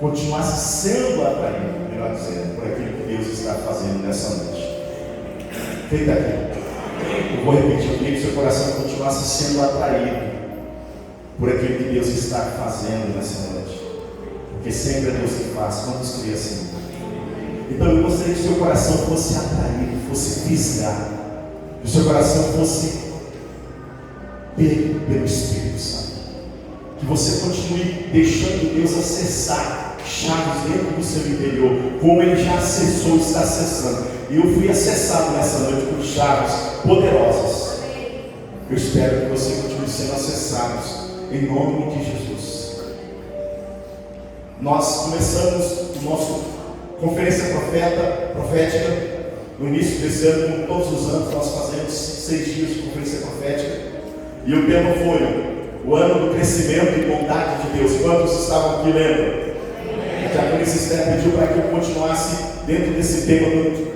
continuasse sendo atraído, melhor dizendo, por aquilo que Deus está fazendo nessa noite. Feita aqui. Eu vou repetir, eu queria que seu coração continuasse sendo atraído por aquilo que Deus está fazendo nessa noite. Porque sempre é Deus que faz. Quantos criam assim? Então eu gostaria que o seu coração fosse atraído, fosse fisgado, que o seu coração fosse pego pelo Espírito Santo. Que você continue deixando Deus acessar chaves dentro do seu interior, como Ele já acessou e está acessando. E eu fui acessado nessa noite por chaves poderosas. Eu espero que você continue sendo acessados em nome de Jesus. Nós começamos o nosso conferência profética no início desse ano. Como todos os anos nós fazemos 6 dias de conferência profética, e o tema foi o ano do crescimento e bondade de Deus. Quantos estavam aqui lembram? A diaconisa Esther pediu para que eu continuasse dentro desse tema durante que eu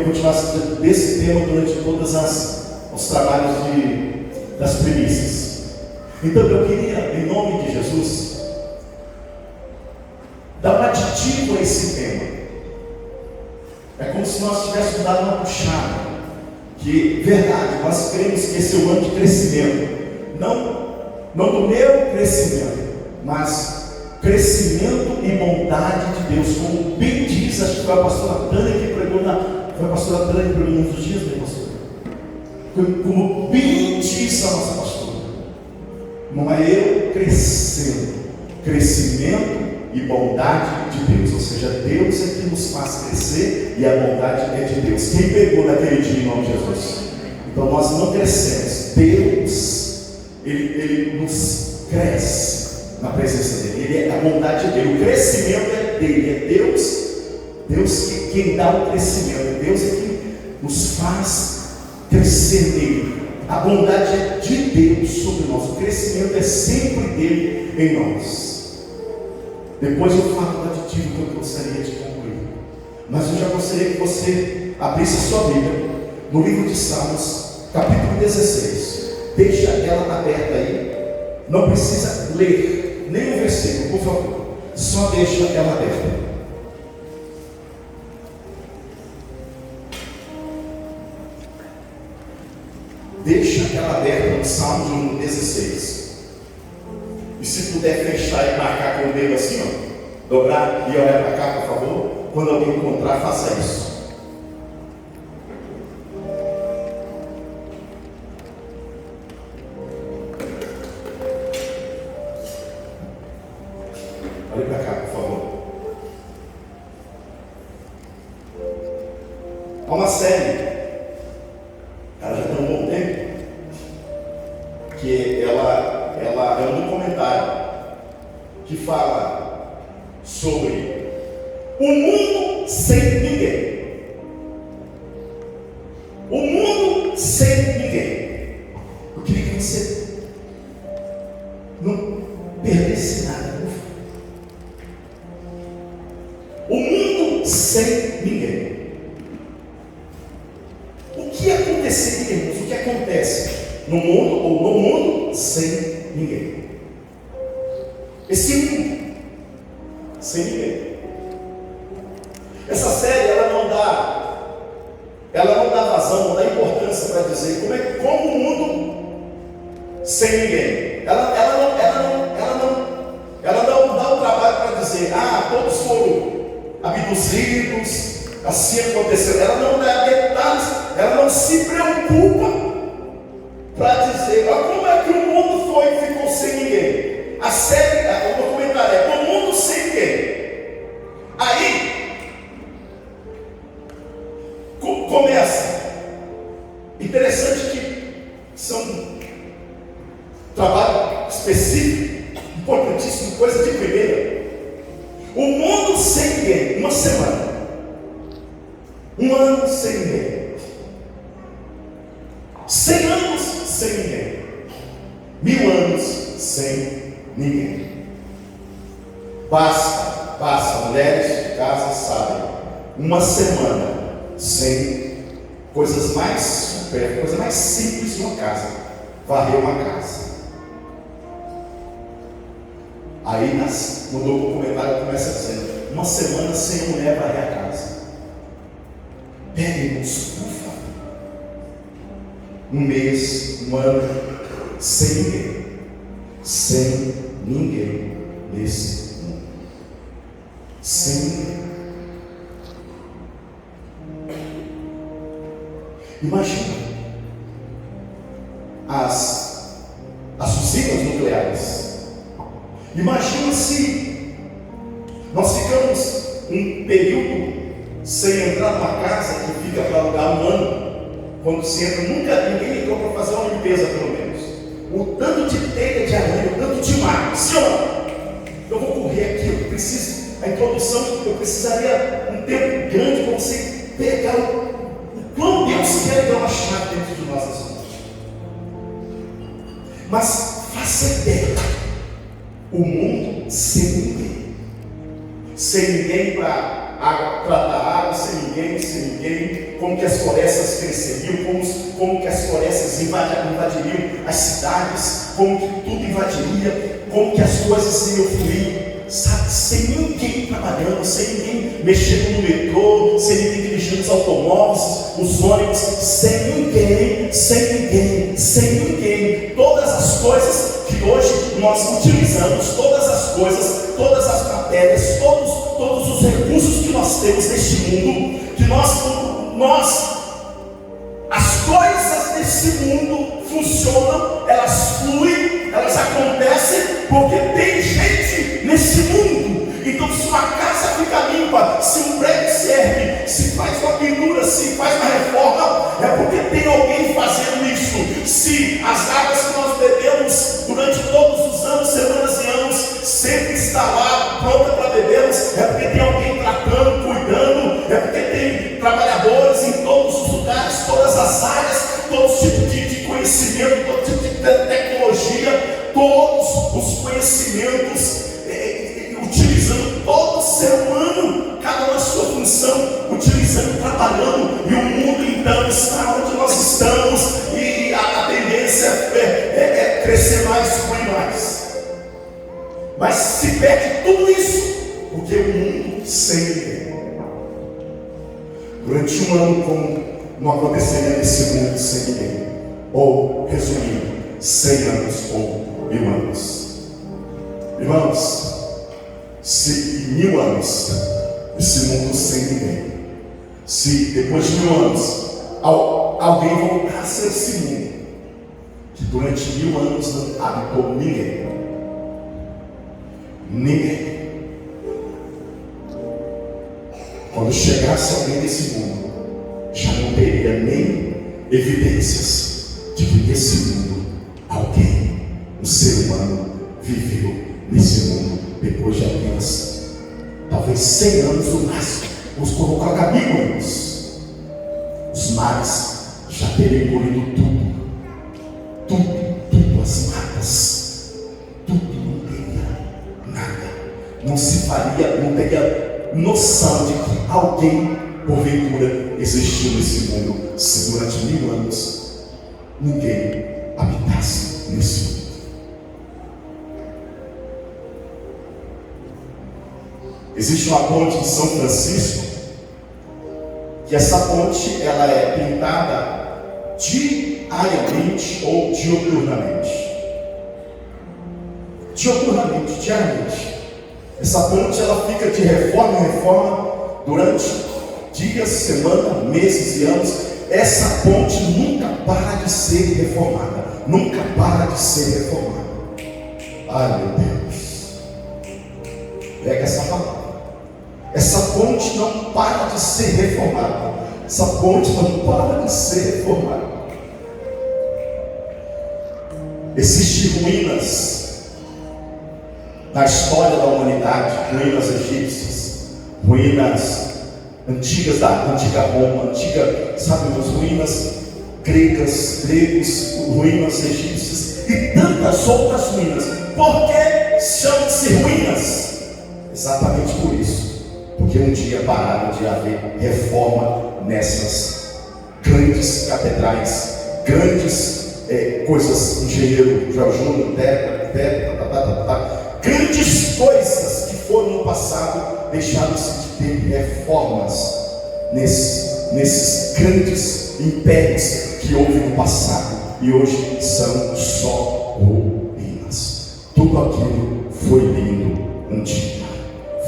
continuasse desse tema durante todos os trabalhos das primícias. Então eu queria, em nome de Jesus, dar um aditivo a esse tema. É como se nós tivéssemos dado uma puxada. Que, verdade, nós cremos que esse é o ano de crescimento. Não do meu crescimento, mas crescimento e bondade de Deus. Como bem diz, acho que foi a pastora Tânia que pregou foi a pastora Tânia que pregou nos dias, né, pastor? Como bem diz a nossa pastora. Não é eu crescendo, crescimento e bondade de Deus. Ou seja, Deus é que nos faz crescer e a bondade é de Deus. Quem pegou naquele dia em nome de Jesus? Então nós não crescemos. Deus, Ele nos cresce na presença dEle. Ele é a bondade dEle. O crescimento é dEle. É Deus quem dá o crescimento. Deus é quem nos faz crescer nele. A bondade é de Deus sobre nós. O crescimento é sempre dele em nós. Depois eu falo do aditivo que eu gostaria de concluir. Mas eu já gostaria que você abrisse a sua Bíblia no livro de Salmos, capítulo 16. Deixa ela aberta aí. Não precisa ler nem o versículo, por favor. Só deixa ela aberta. Deixa ela aberta no Salmo número 16. E se puder fechar e marcar com o dedo assim, ó, dobrar e olhar para cá, por favor. Quando alguém encontrar, faça isso. Olhe para cá, por favor. Há uma série, ela já tem um bom tempo, que ela é um documentário que fala sobre o mundo sem ninguém. O mundo sem ninguém. Eu queria que você não perdesse nada. O mundo sem ninguém. O que aconteceria, irmãos? O que acontece no mundo ou no mundo sem ninguém? Esse mundo sem ninguém. Essa série ela não dá vazão, não dá importância para dizer como o mundo sem ninguém. Ela não dá o trabalho para dizer, todos foram abduzidos, assim aconteceu. Ela não dá detalhes, ela não se preocupa para dizer como é que o mundo foi e ficou sem ninguém. A série, o documentário é o mundo sem ninguém. Aí começa. Interessante que são trabalho específico, importantíssimo, coisa de primeira. O mundo sem ninguém, uma semana, um ano sem ninguém, 100 anos sem ninguém, 1000 anos sem ninguém. Basta, mulheres de casa sabem, uma semana sem coisas mais supérfluas, coisa mais simples de uma casa, varrer uma casa. Aí mudou o comentário, começa dizendo: uma semana sem mulher varrer a casa. Pegue-nos, por favor. Um mês, um ano, sem ninguém. Sem ninguém nesse mundo. Sem ninguém. Imagina as usinas nucleares. Imagina se nós ficamos um período sem entrar numa casa que fica para alugar um ano. Quando se entra, nunca ninguém entrou para fazer uma limpeza, pelo menos. O tanto de teia de aranha, o tanto de mar. Senhor, eu vou correr aqui, eu preciso. A introdução, eu precisaria um tempo grande para você pegar o quão Deus quer dar uma chave dentro de nós essa noite. Mas faça ideia, o mundo sem ninguém. Sem ninguém para tratar água, sem ninguém, como que as florestas cresceriam, como que as florestas invadiriam as cidades, como que tudo invadiria, como que as coisas iam fluir, sabe, sem ninguém trabalhando, sem ninguém mexendo no metrô, sem ninguém dirigindo os automóveis, os ônibus, sem ninguém, todas as coisas que hoje nós utilizamos, todas as matérias, todos os recursos que nós temos neste mundo, que as coisas desse mundo funcionam, elas fluem, elas acontecem, porque tem gente nesse mundo. Então, se uma casa fica limpa, se um prédio se ergue, se faz uma pintura, se faz uma reforma, é porque tem alguém fazendo isso. Se as águas que nós bebemos durante todos os anos, semanas e anos, sempre está lá, pronta para bebermos, é porque tem alguém tratando, cuidando, é porque tem trabalhadores em todos os lugares, todas as áreas, todo tipo de conhecimento, todo tipo de tecnologia, todos os conhecimentos, utilizando todo ser humano, cada uma sua função, utilizando, trabalhando, e o mundo então está onde nós estamos, e a tendência é crescer mais, fluir mais. Mas se perde tudo isso, porque o mundo sem ninguém. Durante um ano, como não aconteceria nesse mundo sem ninguém? Ou, resumindo, 100 anos ou 1000 anos. Irmãos, se em 1000 anos, esse mundo sem ninguém, se depois de 1000 anos, alguém voltasse a esse mundo, que durante 1000 anos não habitou ninguém, quando chegasse alguém desse mundo, já não teria nem evidências de que nesse mundo alguém, um ser humano, viveu nesse mundo depois de apenas talvez 100 anos no máximo, vamos colocar 1000 anos. Os mares já teriam engolido tudo, as matas, tudo, não teria nada, não se faria, não teria noção de que alguém porventura existiu nesse mundo, se durante 1000 anos ninguém habitasse nesse mundo. Existe uma ponte em São Francisco, que essa ponte ela é pintada diariamente ou dioturnamente. Diariamente. Essa ponte ela fica de reforma em reforma durante dias, semanas, meses e anos. Essa ponte nunca para de ser reformada. Ai, meu Deus. Pega essa palavra. Essa ponte não para de ser reformada. Existem ruínas na história da humanidade, ruínas egípcias, ruínas antigas da antiga Roma, as ruínas gregos, ruínas egípcias e tantas outras ruínas. Por que chamam-se ruínas? Exatamente por isso. Porque um dia pararam de haver reforma nessas grandes catedrais, grandes coisas, engenheiro João Júnior, grandes coisas que foram no passado, deixaram-se de ter reformas nesses grandes impérios que houve no passado, e hoje são só ruínas. Tudo aquilo foi lindo um dia,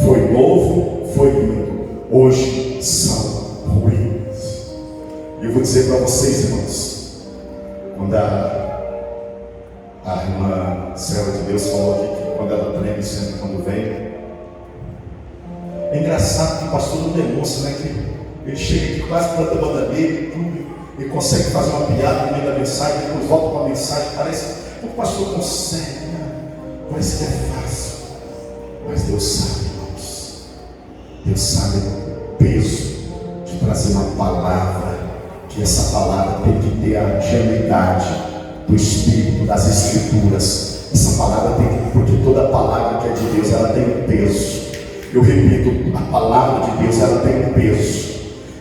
foi novo, foi lindo, hoje são ruínas. E eu vou dizer para vocês, irmãos, quando a irmã serva de Deus falou aqui que quando ela treme sempre quando vem, é engraçado que o pastor não demonstra, né, que ele chega aqui quase para a banda dele, tudo, e consegue fazer uma piada no meio da mensagem, depois volta com a mensagem, parece que o pastor consegue, né? Parece que é fácil, mas Deus sabe, irmãos, Deus sabe o peso de trazer uma palavra, que essa palavra tem que ter a genuidade do Espírito, das Escrituras. Essa palavra tem que, porque toda palavra que é de Deus, ela tem um peso. Eu repito, a palavra de Deus, ela tem um peso.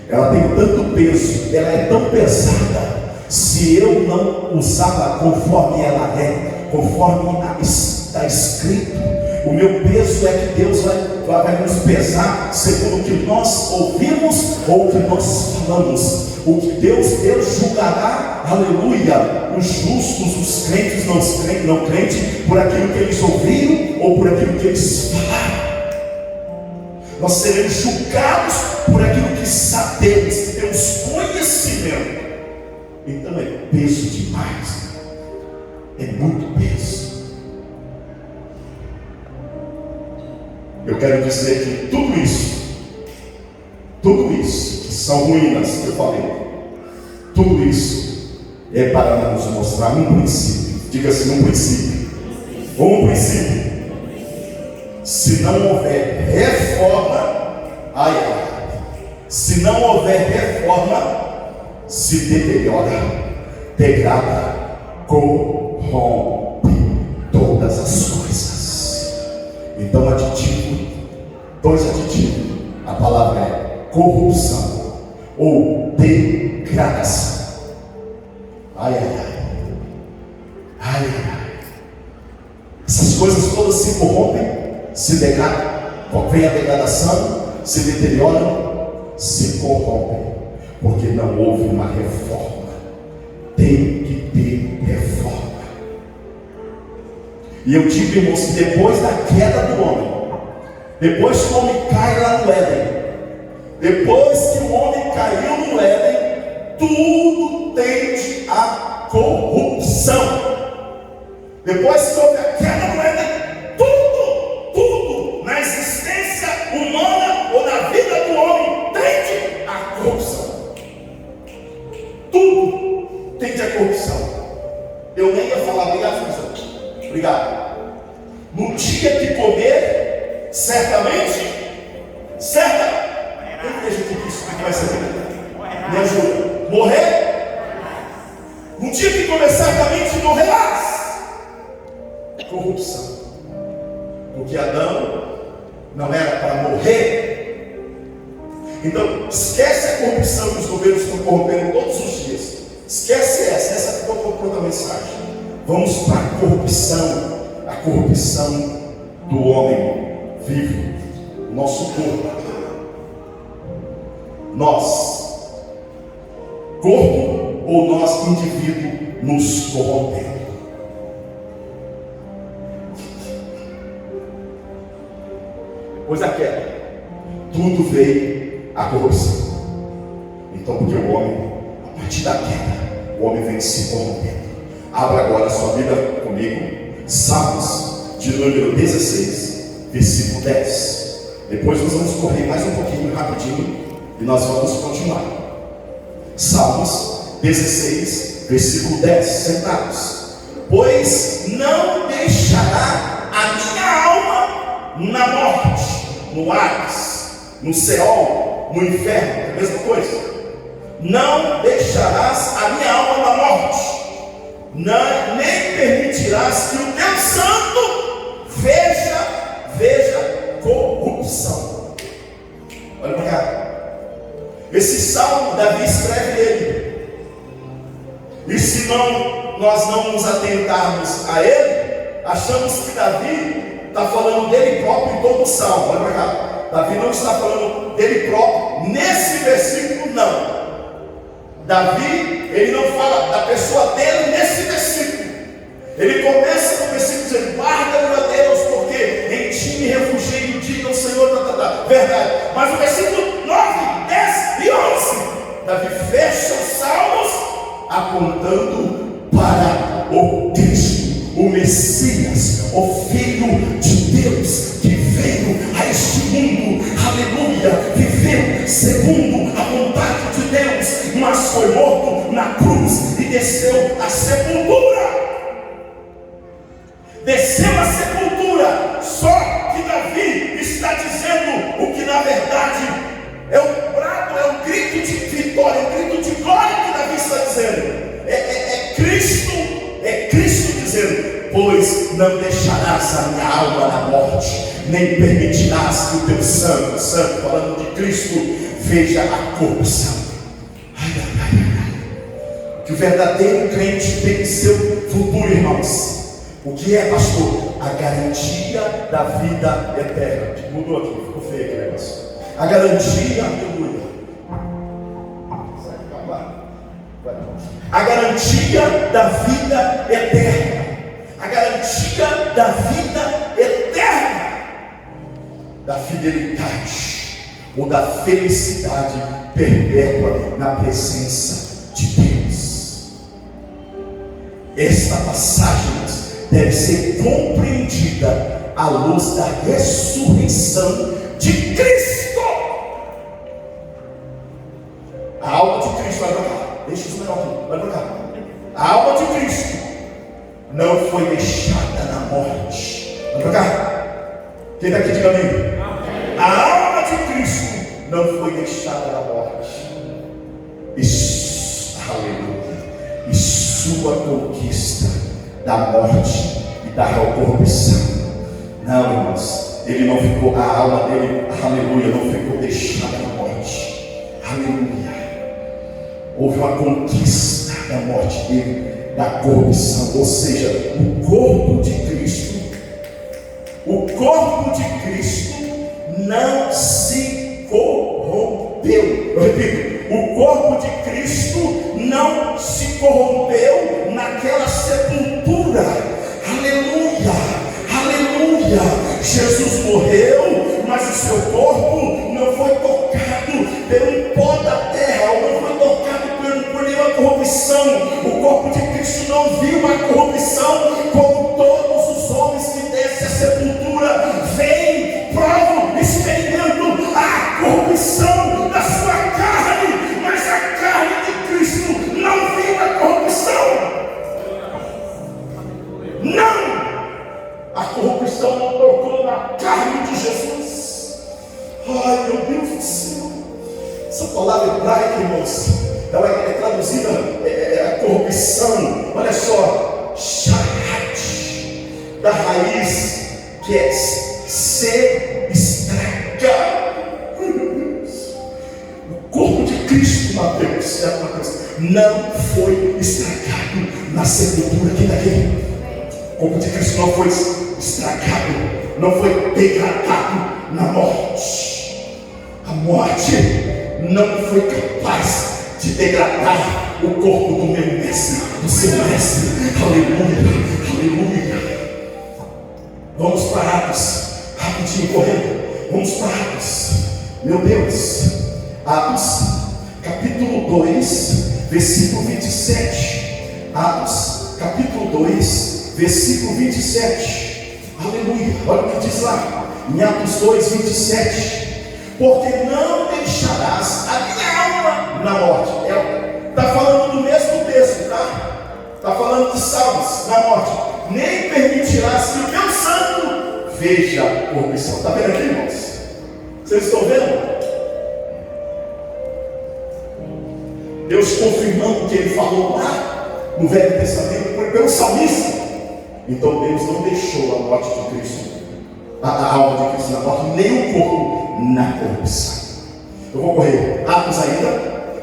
Ela tem tanto peso, ela é tão pesada. Se eu não usá-la conforme ela é, conforme está escrito, o meu peso é que Deus vai nos pesar segundo o que nós ouvimos ou o que nós falamos. O que Deus julgará, aleluia, os justos, os crentes, não crentes, por aquilo que eles ouviram ou por aquilo que eles falaram. Nós seremos julgados por aquilo que sabemos, que temos conhecimento. Então é peso demais, é muito peso. Eu quero dizer que tudo isso que são ruínas que eu falei, tudo isso é para nos mostrar um princípio. Diga assim, um princípio. Um princípio. Se não houver reforma, se não houver reforma, se deteriora, degrada, corrompe todas as coisas. Então, dois aditivos, a palavra é corrupção ou degradação. Essas coisas todas se corrompem, se degradam, vem a degradação, se deterioram, se corrompem, porque não houve uma reforma. Tem que ter reforma. E eu digo, irmãos, que depois da queda do homem, depois que o homem cai lá no Éden, depois que o homem caiu no Éden, tudo tende à corrupção. Depois que houve a queda no Éden, tudo na existência humana ou na vida do homem tende à corrupção. Tudo tende à corrupção. Eu nem ia falar, obrigado, Frisão. Obrigado. No dia que comer, certamente, quem deixa que isso aqui vai ser? Me ajuda. Morrer? No dia que comer, certamente morrerás. Corrupção. Porque Adão não era para morrer. Então, esquece a corrupção que os governos estão corrompendo todos os dias. Esquece essa ficou para outra mensagem. Vamos para a corrupção do homem vivo, nosso corpo. Nós, corpo ou nós, indivíduo, nos corrompemos. Depois da queda, tudo veio a corrupção. Então, porque o homem, a partir da queda, o homem vem se corrompendo. Abra agora a sua Bíblia comigo, Salmos de número 16, versículo 10. Depois nós vamos correr mais um pouquinho rapidinho e nós vamos continuar. Salmos 16, versículo 10. Sentados. Pois não deixará a minha alma na morte, no Hades, no Seol, no inferno, é a mesma coisa. Não deixarás a minha alma na morte, nem permitirás que o teu santo veja corrupção. Olha para cá. Esse salmo Davi escreve ele. E se não nós não nos atentarmos a ele, achamos que Davi está falando dele próprio em todo o salmo. Olha para cá. Davi não está falando dele próprio nesse versículo, não. Davi, ele não fala da pessoa dele nesse versículo. Ele começa no versículo dizendo: guarda-me, ó Deus, porque em ti me refugiei, diga ao Senhor, verdade. Mas no versículo 9, 10 e 11, Davi fecha os salmos apontando para o Cristo, o Messias, o Filho de Deus, que veio a este mundo, aleluia, viveu segundo a vontade de Deus, mas foi morto na cruz e desceu à sepultura. Desceu à sepultura. Só que Davi está dizendo o que na verdade é um brado, é um grito de vitória, um grito de glória que Davi está dizendo. É Cristo dizendo: pois não deixarás a minha alma na morte, nem permitirás que o teu sangue, falando de Cristo, veja a corrupção. Que o verdadeiro crente tem em seu futuro, irmãos. O que é, pastor? A garantia da vida eterna. Mudou aqui, ficou feio aqui o negócio. A garantia, aleluia. A garantia da vida eterna. A garantia da vida eterna. Da fidelidade ou da felicidade perpétua na presença de Deus. Esta passagem deve ser compreendida à luz da ressurreição de Cristo. A alma de Cristo, olha para cá, deixa isso melhor aqui, olha para cá. A alma de Cristo não foi deixada na morte. Olha para cá. Quem está aqui, diga amém. A alma de Cristo não foi deixada na morte. Isso, aleluia. E sua conquista da morte e da corrupção. Não, irmãos, ele não ficou, a alma dele, aleluia, não ficou deixada na morte. Aleluia. Houve uma conquista da morte dele, da corrupção, ou seja, o corpo de Cristo não se corrompeu. Eu repito, o corpo de Cristo não se corrompeu naquela sepultura. Aleluia, aleluia. Jesus morreu, mas o seu corpo não foi tocado pelo pó da terra, ou não foi tocado por nenhuma corrupção. O corpo de Cristo não viu a corrupção, como todos os homens que descem à sepultura vêm, provam, experimentam a corrupção da sua carne, mas a carne de Cristo não viu a corrupção. Não! A corrupção não tocou na carne de Jesus. Ai, meu Deus do céu. Essa palavra hebraica, irmãos, ela é traduzida, a corrupção. Olha só, shahat, da raiz, que é ser estragado. O corpo de Cristo, Mateus, não foi estragado na sepultura. Aqui daqui. O corpo de Cristo não foi estragado, não foi degradado na morte. A morte não foi capaz de degradar o corpo do meu mestre, do seu mestre. Aleluia, aleluia. Vamos para Atos, rapidinho, correndo. Vamos para Atos, meu Deus. Atos, capítulo 2, versículo 27. Atos, capítulo 2, versículo 27. Aleluia. Olha o que diz lá em Atos 2, 27. Porque não deixarás a minha alma na morte. Está falando do mesmo texto, tá? Está falando de Salmos, na morte. Nem permitirás que o teu santo veja a corrupção. Está vendo aqui, irmãos? Vocês estão vendo? Deus confirmando o que ele falou lá no Velho Testamento pelo salmista. Então Deus não deixou a morte de Cristo, a alma de Cristo na morte, nem o corpo na corrupção. Eu vou correr. Atos ainda,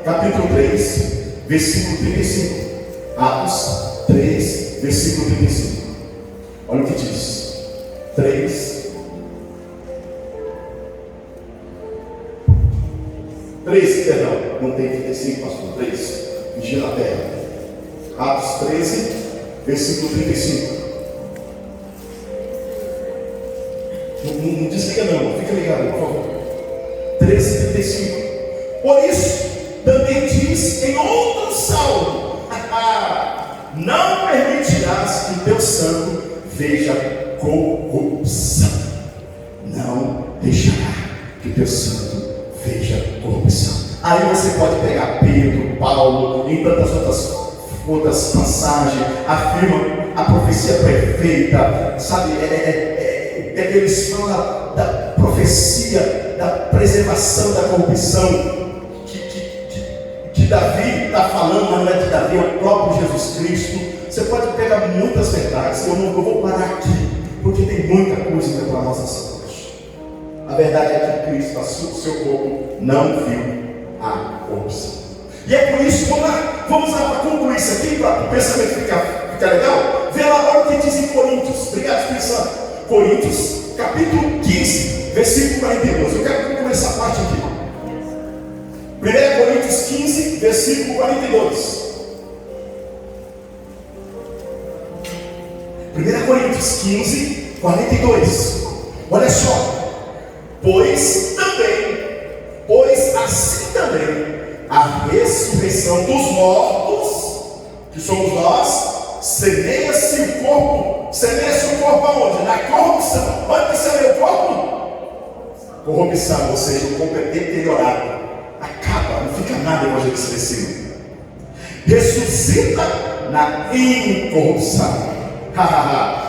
capítulo 3, versículo 35. Atos 3, versículo 35. Olha o que diz. 3, perdão, não tem 35, pastor. 3, vigia na terra. Atos 13, versículo 35. Não desliga não, fica ligado, por favor. 13, 35. Por isso, também diz em outro salmo: não permitirás que teu santo veja corrupção. Não deixará que teu santo veja corrupção. Aí você pode pegar Pedro, Paulo, em tantas outras passagens, afirma a profecia perfeita, sabe? Eles falam da profecia, da preservação da corrupção, que Davi está falando, mas não é de Davi, é o próprio Jesus Cristo. Você pode pegar muitas verdades. Eu vou parar aqui, porque tem muita coisa ainda para nós ensinar. A verdade é que Cristo, o seu corpo, não viu a corrupção. E é por isso, vamos lá para concluir isso aqui, para o pensamento ficar legal. Vê lá, olha o que diz em Coríntios. Obrigado, Espírito Santo. Coríntios, capítulo 15, versículo 42. Eu quero concluir essa parte aqui. 1 Coríntios 15, versículo 42. 1 Coríntios 15, 42. Olha só. Pois assim também a ressurreição dos mortos, que somos nós, semeia-se o corpo aonde? Na corrupção. Onde que semeia o corpo? Corrupção, ou seja, o corpo é deteriorado, acaba, não fica nada igual a gente esqueceu. Ressuscita na incorrupção.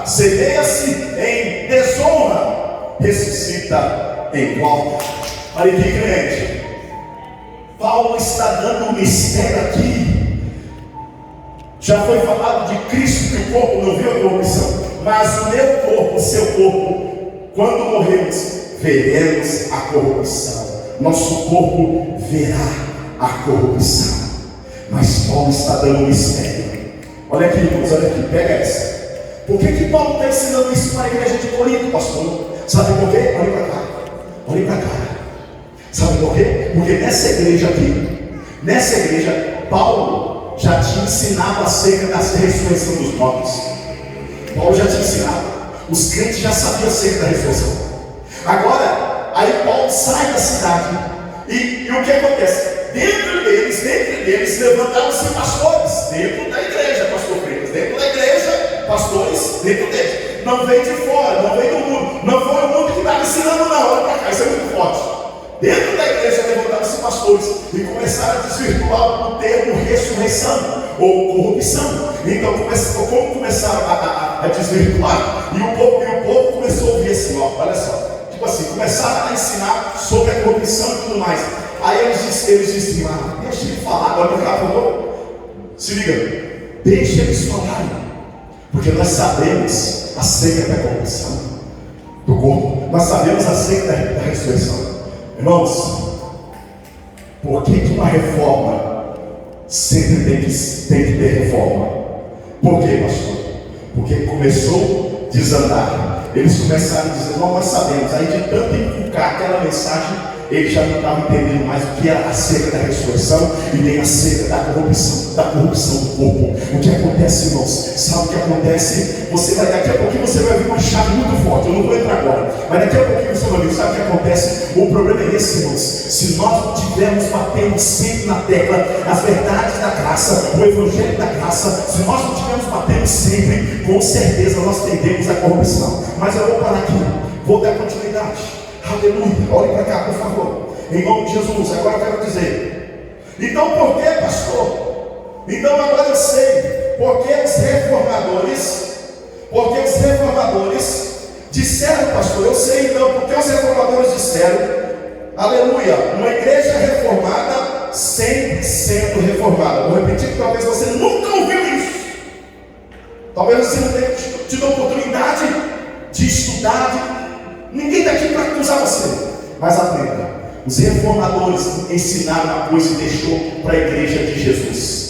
Semeia-se em desonra, ressuscita em volta. Olha aqui, crente. Paulo está dando um mistério aqui. Já foi falado de Cristo que o corpo não viu a corrupção, mas o meu corpo, o seu corpo, quando morremos, veremos a corrupção. Nosso corpo verá a corrupção. Mas Paulo está dando um mistério. Olha aqui, irmãos, olha aqui, pega essa. Por que Paulo está ensinando isso para a igreja de Corinto, pastor? Sabe por quê? Olhe para cá. Olhe para cá. Sabe por quê? Porque nessa igreja, Paulo já tinha ensinado acerca da ressurreição dos mortos. Paulo já tinha ensinado. Os crentes já sabiam acerca da ressurreição. Agora, aí Paulo sai da cidade. E o que acontece? Dentre deles levantaram-se pastores. Dentro da igreja, pastor Freitas. Dentro da igreja, pastores dentro deles. Não veio de fora, não veio do mundo. Não foi o mundo que estava ensinando, não. Olha para cá, isso é muito forte. Dentro da igreja levantaram-se pastores e começaram a desvirtuar o termo ressurreição ou corrupção. Então, como começaram a desvirtuar, e o povo começou a ouvir assim, olha só. Tipo assim, começaram a ensinar sobre a corrupção e tudo mais. Aí eles disseram, deixa ele falar, agora para cá, por favor. Se liga, deixa eles falarem, porque nós sabemos acerca da corrupção do corpo, nós sabemos acerca da ressurreição. Irmãos, por que uma reforma sempre tem que ter reforma? Por quê, pastor? Porque começou a desandar. Eles começaram a dizer, nós sabemos. Aí de tanto inculcar aquela mensagem, eles já não estavam entendendo mais o que era acerca da ressurreição e nem acerca da corrupção do corpo. O que acontece, irmãos? Sabe o que acontece? Daqui a pouquinho você vai ver uma chave muito forte. Eu não vou entrar agora, mas daqui a pouquinho você vai ver. Sabe o que acontece? O problema é esse, irmãos. Se nós não tivermos batendo sempre na tecla as verdades da graça, o evangelho da graça, se nós não tivermos batendo sempre, com certeza nós tendemos a corrupção. Mas eu vou parar aqui, vou dar continuidade. Aleluia, olhe para cá, por favor. Em nome de Jesus, agora eu quero dizer. Então por que, pastor? Então agora eu sei. Porque os reformadores disseram, pastor, eu sei então, porque os reformadores disseram, aleluia, uma igreja reformada sempre sendo reformada. Vou repetir que talvez você nunca ouviu isso. Talvez você não tenha tido a oportunidade de estudar. Ninguém está aqui para acusar você, mas aprenda. Os reformadores ensinaram uma coisa e deixou para a igreja de Jesus.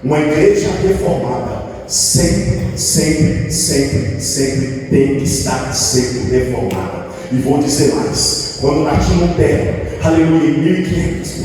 Uma igreja reformada sempre, sempre, sempre, sempre tem que estar sendo reformada. E vou dizer mais: quando Martim Lutero, aleluia, em 1500,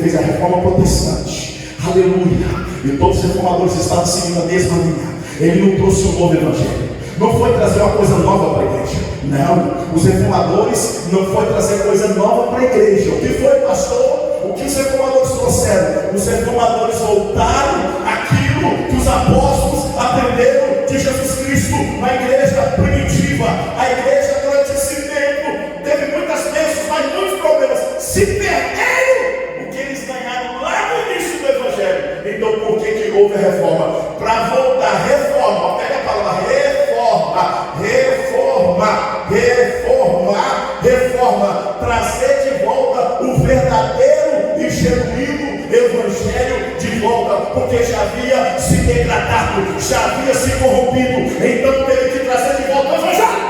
fez a reforma protestante, aleluia, e todos os reformadores estavam seguindo a mesma linha. Ele não trouxe um novo evangelho, não foi trazer uma coisa nova para a igreja. Não, os reformadores não foi trazer coisa nova para a igreja. O que foi, pastor? O que os reformadores trouxeram? Os reformadores voltaram aquilo que os apóstolos aprenderam de Jesus Cristo na igreja primitiva. A igreja, durante esse tempo, teve muitas bênçãos, mas muitos problemas. Se perderam o que eles ganharam lá no início do evangelho. Então, por que houve a reforma? Para voltar, reforma, pega a palavra reforma, reforma, reforma, reforma, trazer de volta o verdadeiro e genuíno evangelho de volta, porque já havia se degradado, já havia se corrompido. Então teve que trazer de volta o evangelho.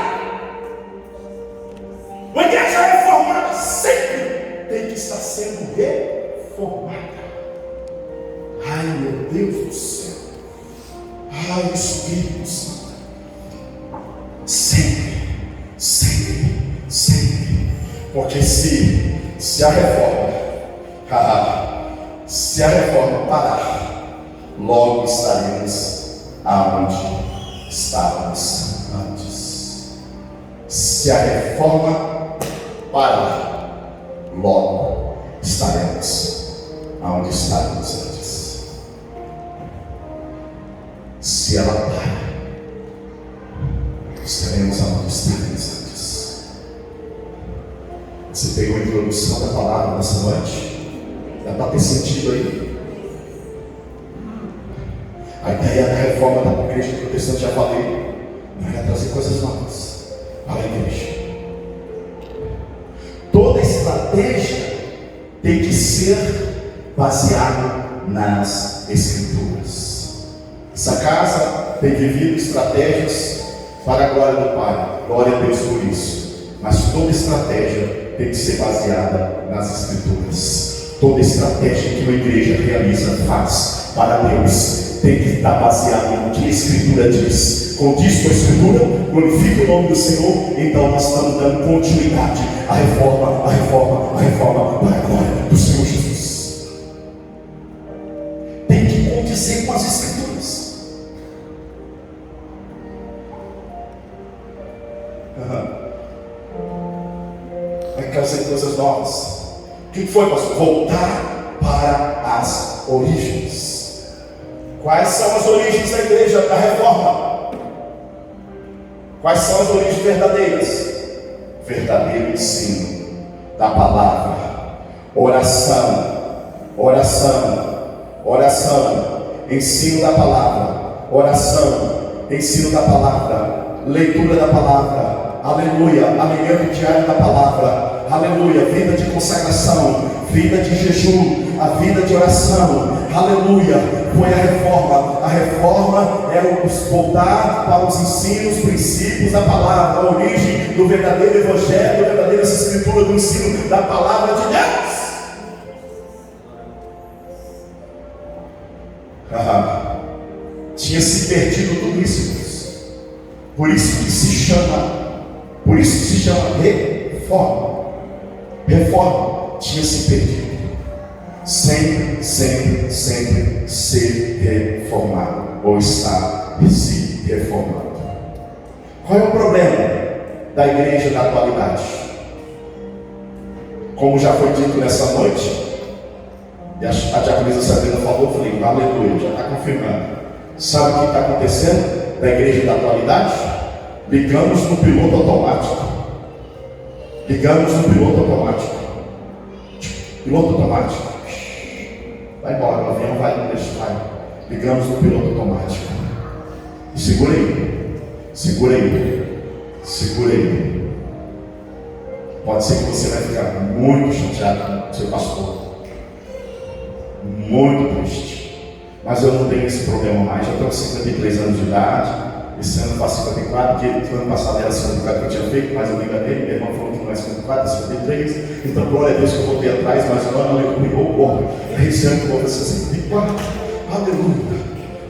Uma igreja reformada sempre tem que estar sendo reformada. Ai, meu Deus do céu, ai, Espírito Santo, sempre, sempre, sempre, porque se a reforma parar, logo estaremos aonde estávamos antes. Se a reforma parar, logo estaremos aonde estávamos antes. Se ela parar, estaremos aonde estávamos antes. Você pegou a introdução da palavra nessa noite? Já está ter sentido aí? A ideia da reforma da igreja protestante, já falei, não era trazer coisas novas para a igreja. Toda estratégia tem que ser baseada nas Escrituras. Essa casa tem vivido estratégias para a glória do Pai, glória a Deus por isso. Mas toda estratégia tem que ser baseada nas Escrituras. Toda estratégia que uma igreja realiza, faz para Deus, tem que estar baseada no que a Escritura diz. Condiz com a Escritura, glorifica o nome do Senhor. Então nós estamos dando continuidade à reforma, à reforma, à reforma para a glória do Senhor Jesus. Tem que condizer com as Escrituras. Vai trazer coisas novas. O que foi, pastor? Voltar para as origens. Quais são as origens da igreja, da reforma? Quais são as origens verdadeiras? Verdadeiro ensino da palavra, oração, oração, oração, ensino da palavra, oração, ensino da palavra, leitura da palavra, aleluia, alimento diário da palavra, aleluia, vida de consagração, vida de jejum, a vida de oração, aleluia. Foi a reforma. A reforma é voltar para os ensinos, princípios da palavra, a origem do verdadeiro evangelho, da verdadeira escritura, do ensino da palavra de Deus. Tinha se perdido tudo isso. Por isso que se chama reforma. Reforma tinha se perdido. Sempre, sempre, sempre ser reformado, ou estar se reformando. Qual é o problema da igreja da atualidade? Como já foi dito nessa noite, e a diaconisa Sabrina falou, eu falei, aleluia, já está confirmando. Sabe o que está acontecendo da igreja da atualidade? Ligamos no piloto automático. Ligamos no piloto automático. Piloto automático. Vai embora, o avião vai, não deixa, vai. Ligamos no piloto automático. E segura aí. Segura aí. Segura aí. Pode ser que você vai ficar muito chateado com o seu pastor. Muito triste. Mas eu não tenho esse problema mais. Já estou com 53 anos de idade. Esse ano eu faço 54, que ano passado era 54 que eu tinha feito, mas eu me enganei, minha irmã falou que não é 54, é 53. Então, glória a Deus que eu voltei atrás, mas o ano aleluia, esse ano eu vou ser 54. Aleluia.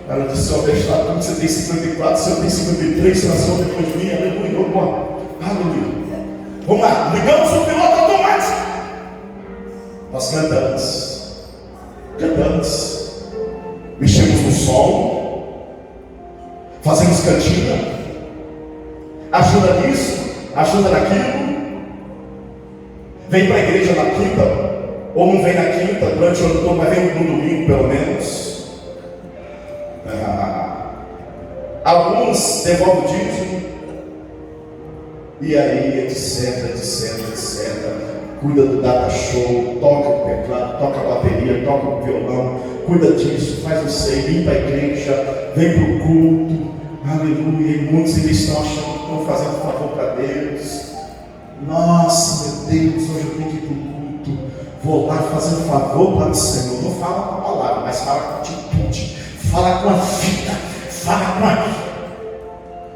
Ela disse: ó, deixa lá, como você tem 54, você tem 53, você nasceu depois de mim, aleluia, aleluia. Vamos lá, ligamos o piloto automático. Nós cantamos, mexemos no som, fazemos cantina, ajuda nisso, ajuda naquilo, vem para a igreja na quinta, ou não vem na quinta, durante o ano todo, mas vem no domingo pelo menos. Alguns devolvem o dízimo, e aí, etc. Cuida do data show, toca o teclado, toca a bateria, toca o violão, cuida disso, faz isso aí, limpa a igreja, vem para o culto, aleluia. E muitos eles estão achando que estão fazendo favor para Deus. Nossa, meu Deus, hoje eu tenho que ir para o culto, vou lá fazer um favor para o Senhor. Não fala com a palavra, mas fala com atitude, fala com a vida, fala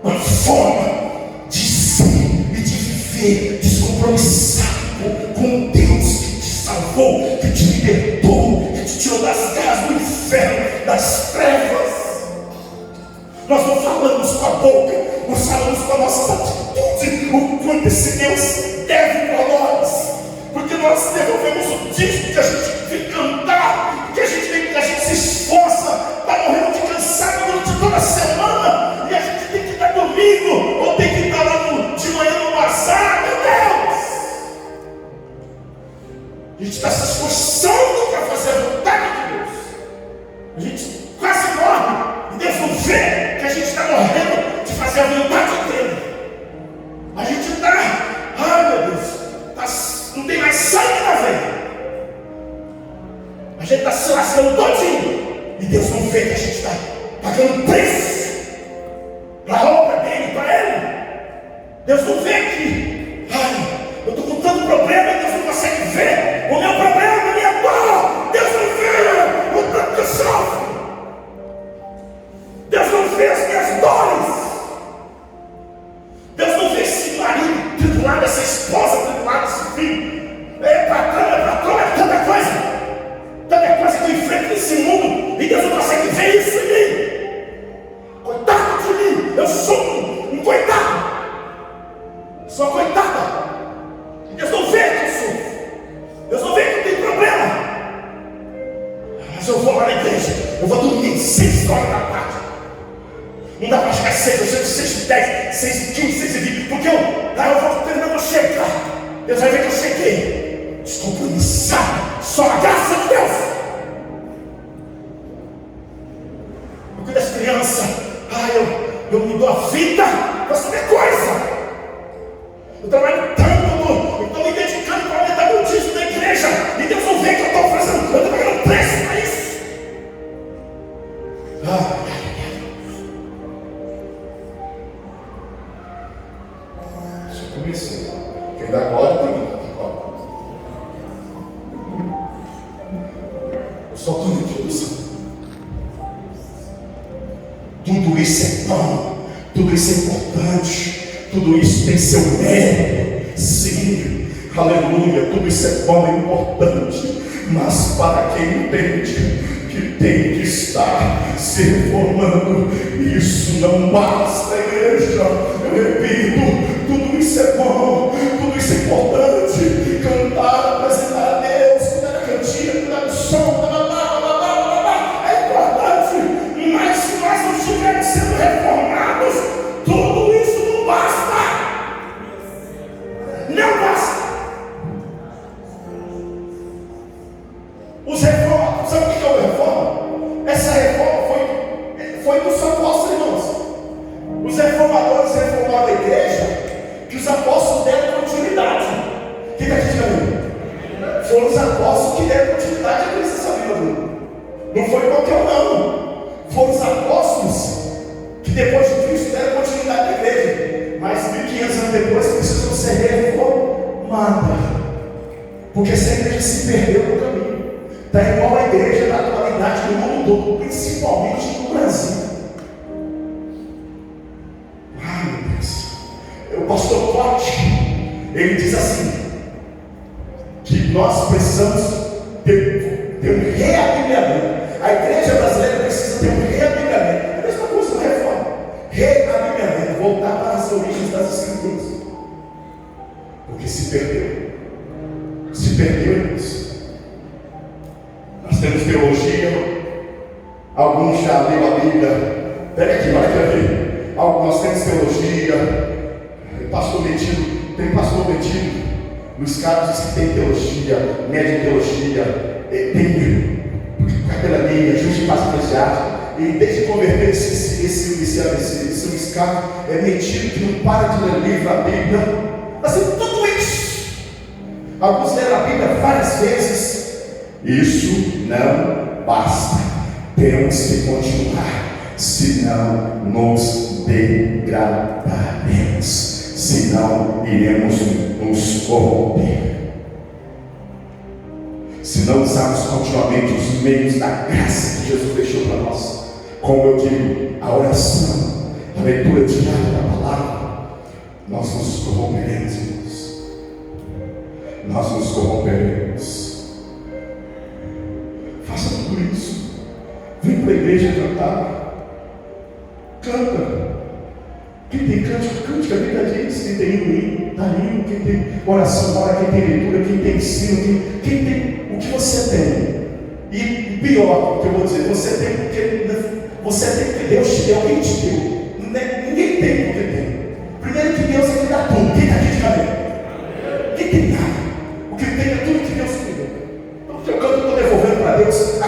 com a forma de ser e de viver descompromissado com Deus que te salvou, que te libertou, que te tirou das garras do inferno, das trevas. Nós não falamos com a boca, nós falamos com as nossas atitudes o quanto esse Deus deve para nós, porque nós devolvemos o dízimo que a gente tem que cantar, que a gente se esforça para morrer de cansado durante toda a semana, e a gente tem que estar domingo, ou tem que estar lá de manhã no bazar. Meu Deus! A gente está se esforçando para fazer a vontade de Deus. A gente quase morre e Deus não vê que a gente está morrendo de fazer a vontade dele. A gente está, ai meu Deus, não tem mais sangue na veia. A gente está se lascando todinho e Deus não vê que a gente está pagando preço para a obra dele, para ele. Deus não vê que, ai, eu estou com tanto problema e Deus não consegue ver o meu problema, a minha dor. Deus não vê o tanto que eu sofro. Deus não vê as minhas dores. Deus não vê esse marido tribulado, essa esposa tribulada, esse filho. É patrão, é tanta coisa que eu enfrento nesse mundo, e Deus não consegue ver isso em mim. Coitado de mim, eu sou um coitado, sou uma coitada. Deus não vê que eu sofro, Deus não vê que eu tenho problema. Mas eu vou lá na igreja, eu vou dormir 6 horas da tarde. Não dá para chegar 6, eu chego 6h10, 6h15, 6h20, porque eu vou terminando, eu chegar. Deus vai ver que eu cheguei descompromissado, só a graça de Deus. Eu cuido das crianças, eu me dou a vida para saber coisa. Eu trabalho tanto, eu estou me dedicando para aumentar meu dízimo da igreja, e Deus não vê que eu estou oferecendo, eu estou pagando preço para isso. Já comecei. Quem dá glória tem glória. Eu só estou no Deus. Tudo isso é bom, tudo isso é importante, tudo isso tem seu mérito, sim, aleluia, tudo isso é bom e importante, mas para quem entende que tem que estar se reformando, isso não basta, igreja. Eu repito, tudo isso é bom, tudo isso é importante, cantar, apresentar a Deus, cuidar da cantina, cuidar do som, é importante, mas se nós não estivermos sendo reformados, tudo isso não basta. Não basta. Os reformados, sabe o que é o reforma? Essa reforma foi dos apóstolos, irmãos. Os reformadores reformaram a igreja, que os apóstolos deram continuidade. Quem está aqui de mim? Foram os apóstolos que deram continuidade à igreja, sabia? Não foi qualquer um, não. Foram os apóstolos que depois de Cristo deram continuidade à igreja, mas 1500 anos depois precisam ser reformadas, porque essa igreja se perdeu no caminho. Está igual a igreja da atualidade no mundo todo, principalmente no Brasil. Meu Deus. O pastor Pote, ele diz assim, que nós precisamos ter um reavivamento. A igreja brasileira precisa ter um reavivamento. as origens das Escrituras. Porque se perdeu. Se perdeu, irmãos. Nós temos teologia. Alguns já leram a Bíblia. Pega aqui, vai aqui. Nós temos teologia. Pastor Metido, tem pastor Metido. Luiz Carlos diz que tem teologia, média teologia, tem capelania, juiz de paz eclesiástica. E desde converter esse Luiz Carlos é metido que não para de ler livro, a Bíblia. Assim, tudo isso. Alguns leram a Bíblia várias vezes. Isso não basta. Temos que continuar, senão nos degradaremos, senão iremos nos corromper. Se não usarmos continuamente os meios da graça que Jesus deixou para nós, como eu digo, a oração, a leitura diária da palavra, nós nos corromperemos, irmãos. Nós nos corromperemos. Faça tudo isso. Vem para a igreja cantar. Canta. Quem tem cântico, cântica, a Bíblia diz. Quem tem hino, dá hino. Quem tem oração, ora. Quem tem leitura, quem tem ensino, quem tem o que você tem. E pior, que eu vou dizer, você tem porque Deus te deu, alguém te deu. Ninguém tem porque tem. Primeiro que Deus é que dá tudo. Quem está aqui de caminho? Quem tem nada? O que tem é tudo que Deus te deu. Então, eu canto, estou devolvendo para Deus a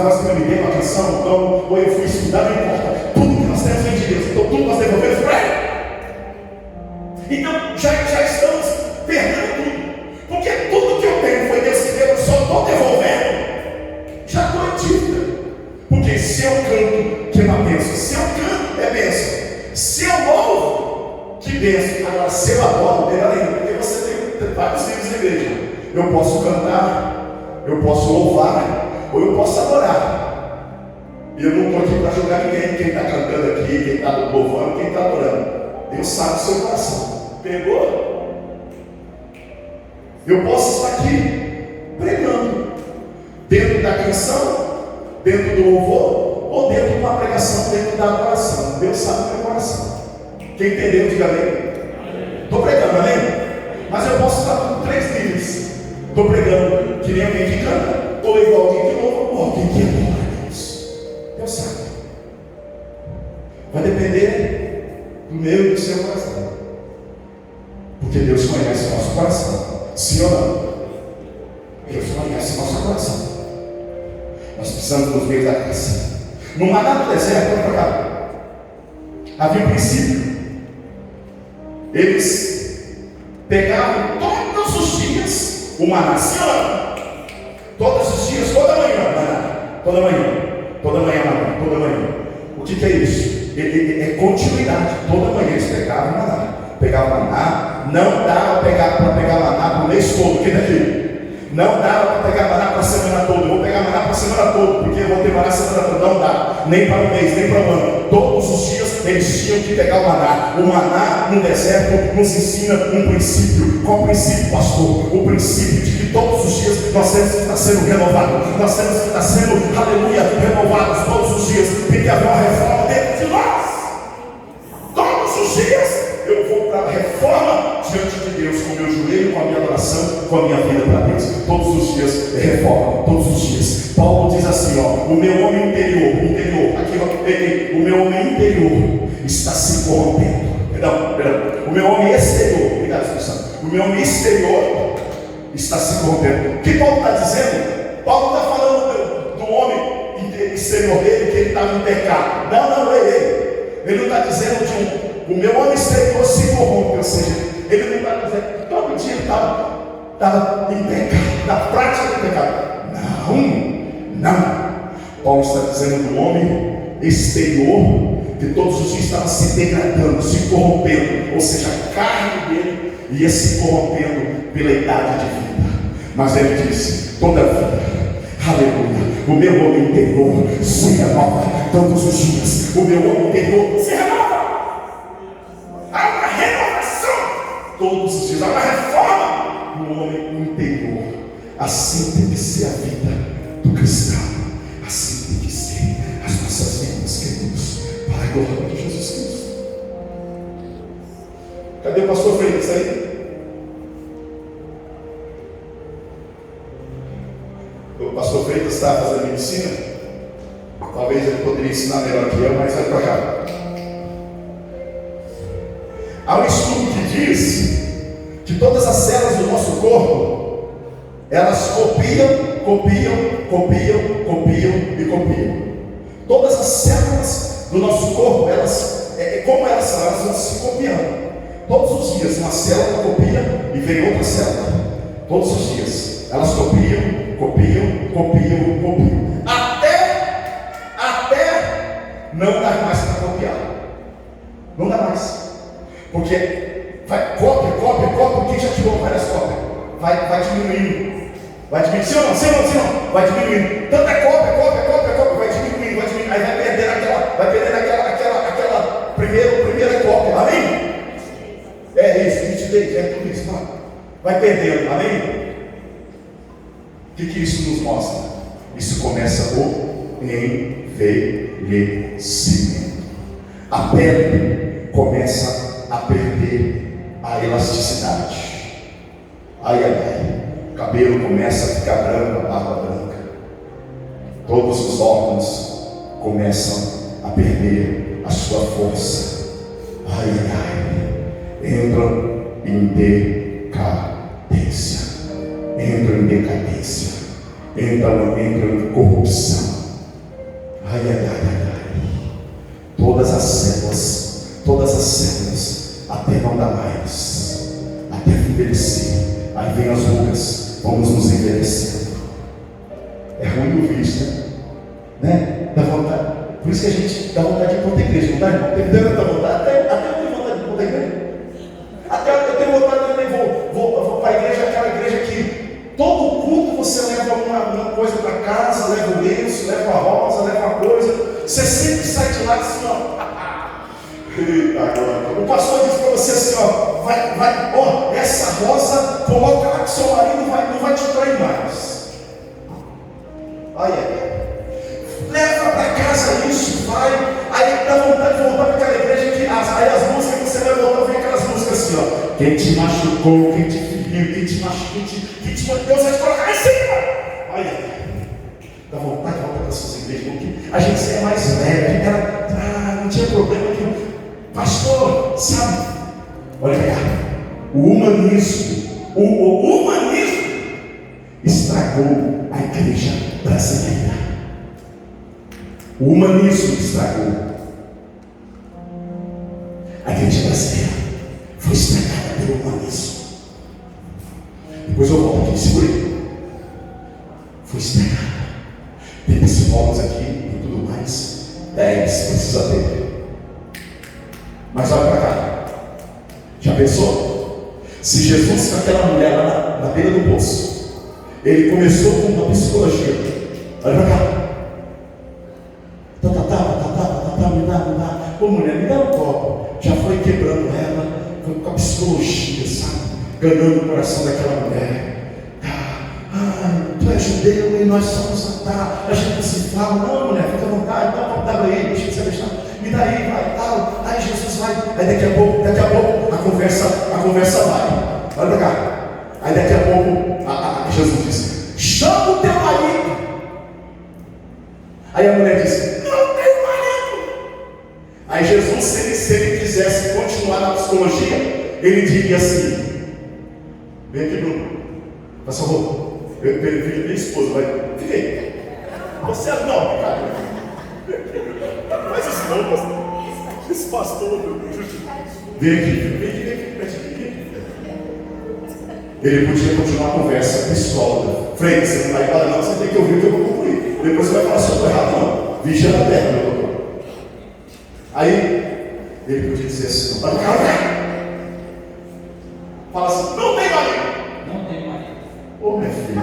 voz que eu me deu, uma canção, então, ou eu fui estudar, não importa. Tudo que nós temos vem de Deus. Então, tudo nós devolvemos para Ele. Então, já estamos perdendo tudo. Porque tudo que eu tenho foi Deus que deu, eu só estou devolvendo. Já estou em dívida. Porque se eu canto, que é uma bênção. Se eu canto, é bênção. Se eu louvo, que bênção. Agora, se eu adoro, melhor ainda. Porque você tem vários livros na igreja. Eu posso cantar, eu posso louvar, ou eu posso adorar. E eu não estou aqui para julgar ninguém. Quem está cantando aqui, quem está louvando, quem está adorando. Deus sabe o seu coração. Pegou? Eu posso estar aqui pregando. Dentro da canção, dentro do louvor, ou dentro de uma pregação, dentro da adoração. Deus sabe o meu coração. Quem entendeu, diga amém. Estou pregando, amém? Mas eu posso estar com 3 níveis. Estou pregando que nem alguém que canta, ou igual alguém que louva, ou alguém que adora a Deus. Deus sabe. Vai depender do meu e do seu coração. Porque Deus conhece o nosso coração. Sim ou não? Deus conhece o nosso coração. Nós precisamos nos meios da graça. No maná do deserto, olha para cá. Havia um princípio. Eles pegavam todos os dias o maná. Sim ou não? Todos os dias, toda manhã, maná. Toda manhã, maná. Toda manhã. O que é isso? É continuidade. Toda manhã eles pegavam maná. Pegavam maná. Não dava para pegar maná para o mês todo. Quem está aqui? Não dá para pegar maná para a semana toda. Eu vou pegar maná para a semana toda, porque eu vou ter maná a semana toda. Não dá, nem para um mês, nem para um ano. Todos os dias eles tinham que pegar o maná. O maná no deserto nos ensina um princípio. Qual o princípio, pastor? O princípio de que todos os dias nós temos que estar sendo renovados. Nós temos que estar sendo, aleluia, renovados todos os dias. Tem que haver uma reforma dentro de nós. Todos os dias eu vou para a reforma diante de Deus, com o meu joelho, com a minha adoração, com a minha vida para Deus. Todos os dias é reforma, todos os dias. Paulo diz assim, ó, o meu homem interior, aqui ó, o meu homem interior está se corrompendo. Perdão, o meu homem exterior, obrigado, expressão. O meu homem exterior está se corrompendo. O que Paulo está dizendo? Paulo está falando do homem exterior dele, que ele estava em pecado. Não, ele não está dizendo de o meu homem exterior se corrompe, ou seja, ele não está dizendo que todo dia estava em pecado, na prática do pecado. Não. Paulo está dizendo do homem exterior, que todos os dias estava se degradando, se corrompendo, ou seja, a carne dele ia se corrompendo pela idade de vida. Mas ele disse, todavia, aleluia, o meu homem interior se renova todos os dias. O meu homem interior se renova. Há uma renovação todos os dias, há uma reforma no homem interior. Assim tem que ser a vida do cristão, assim tem que ser as nossas vidas, queridos, para a glória de Jesus Cristo. Cadê o pastor Freitas aí? O pastor Freitas está fazendo medicina. Talvez ele poderia ensinar melhor que eu, mas vai para cá. Há um estudo que diz que todas as células do nosso corpo, elas copiam e copiam. Todas as células do nosso corpo, como elas são? Elas vão se copiando. Todos os dias, uma célula copia e vem outra célula. Todos os dias, elas copiam. Até não dar mais para copiar. Não dá mais. Porque vai cópia, quem já tirou várias cópias? Vai diminuindo. Vai diminuindo. Sim ou não? Vai diminuindo. Tanta cópia, vai diminuindo. Aí vai perdendo aquela primeira cópia. Amém? É isso, nitidez, é tudo isso. Não. Vai perdendo. Amém? O que isso nos mostra? Isso começa o envelhecimento. A pele começa a perder a elasticidade. O cabelo começa a ficar branco, a barba branca. Todos os órgãos começam a perder a sua força. Entram em decadência. Entram em corrupção. Todas as células, até não dá mais, até envelhecer. Aí vem as rugas, vamos nos envelhecendo. É ruim ouvir isso, né? Dá vontade. Por isso que a gente dá vontade de ir para outra igreja, não dá? Tem tanta vontade, até eu tenho vontade de ir para outra igreja. Até eu tenho vontade também, vou para a igreja, aquela igreja que todo culto você leva uma coisa para casa, leva o lenço, leva a rosa, leva uma coisa. Você sempre sai de lá assim, ó. O pastor diz para você assim, ó, essa rosa, coloca lá que seu marido não vai te trair mais. Leva para casa isso, vai. Aí dá vontade de voltar para aquela igreja que aí as músicas que você vai voltar, vem aquelas músicas assim, ó. Quem te machucou, quem te feriu, quem te machucou, quem te Deus vai te colocar em cima. Dá vontade de voltar para essas igrejas, porque a gente é mais leve, não tinha problema nenhum. Pastor, sabe? Olha cá, o humanismo estragou a igreja brasileira. O humanismo estragou a igreja brasileira. Foi estragada pelo humanismo. Depois eu volto aqui, segurei. Foi estragada. Tem psicólogos aqui e tudo mais. 10 precisa ter. Mas olha para cá. Já pensou? Se Jesus com aquela mulher lá na beira do poço, ele começou com uma psicologia. Olha para cá. Me dá. Ô mulher, me dá um copo. Já foi quebrando ela, foi com a psicologia, sabe? Ganhando o coração daquela mulher. Tu é judeu e nós somos a gente não se fala. Não, mulher, fica à vontade, dá uma palavra aí, deixa de ser deixar. Me dá aí, vai, tal. Aí Jesus vai. Aí daqui a pouco a conversa vai. Olha para cá. Aí daqui a pouco Jesus diz: chama o teu marido. Aí a mulher diz: não tenho marido. Aí Jesus, se ele quisesse continuar na psicologia, ele diria assim: vem aqui, Bruno, faz favor. Eu prefiro minha esposa, vai. Fica aí. Você não, cara. Mas isso não, pastor. Esse pastor, meu Deus. Vem aqui. Ele podia continuar a conversa, psicóloga. Frente, você não vai falar, não, você tem que ouvir o que eu vou concluir. Depois você vai falar se eu estou errado, não. Vigia na terra, meu doutor. Aí, ele podia dizer assim: não, fala assim: não tem marido. Ô, minha filha,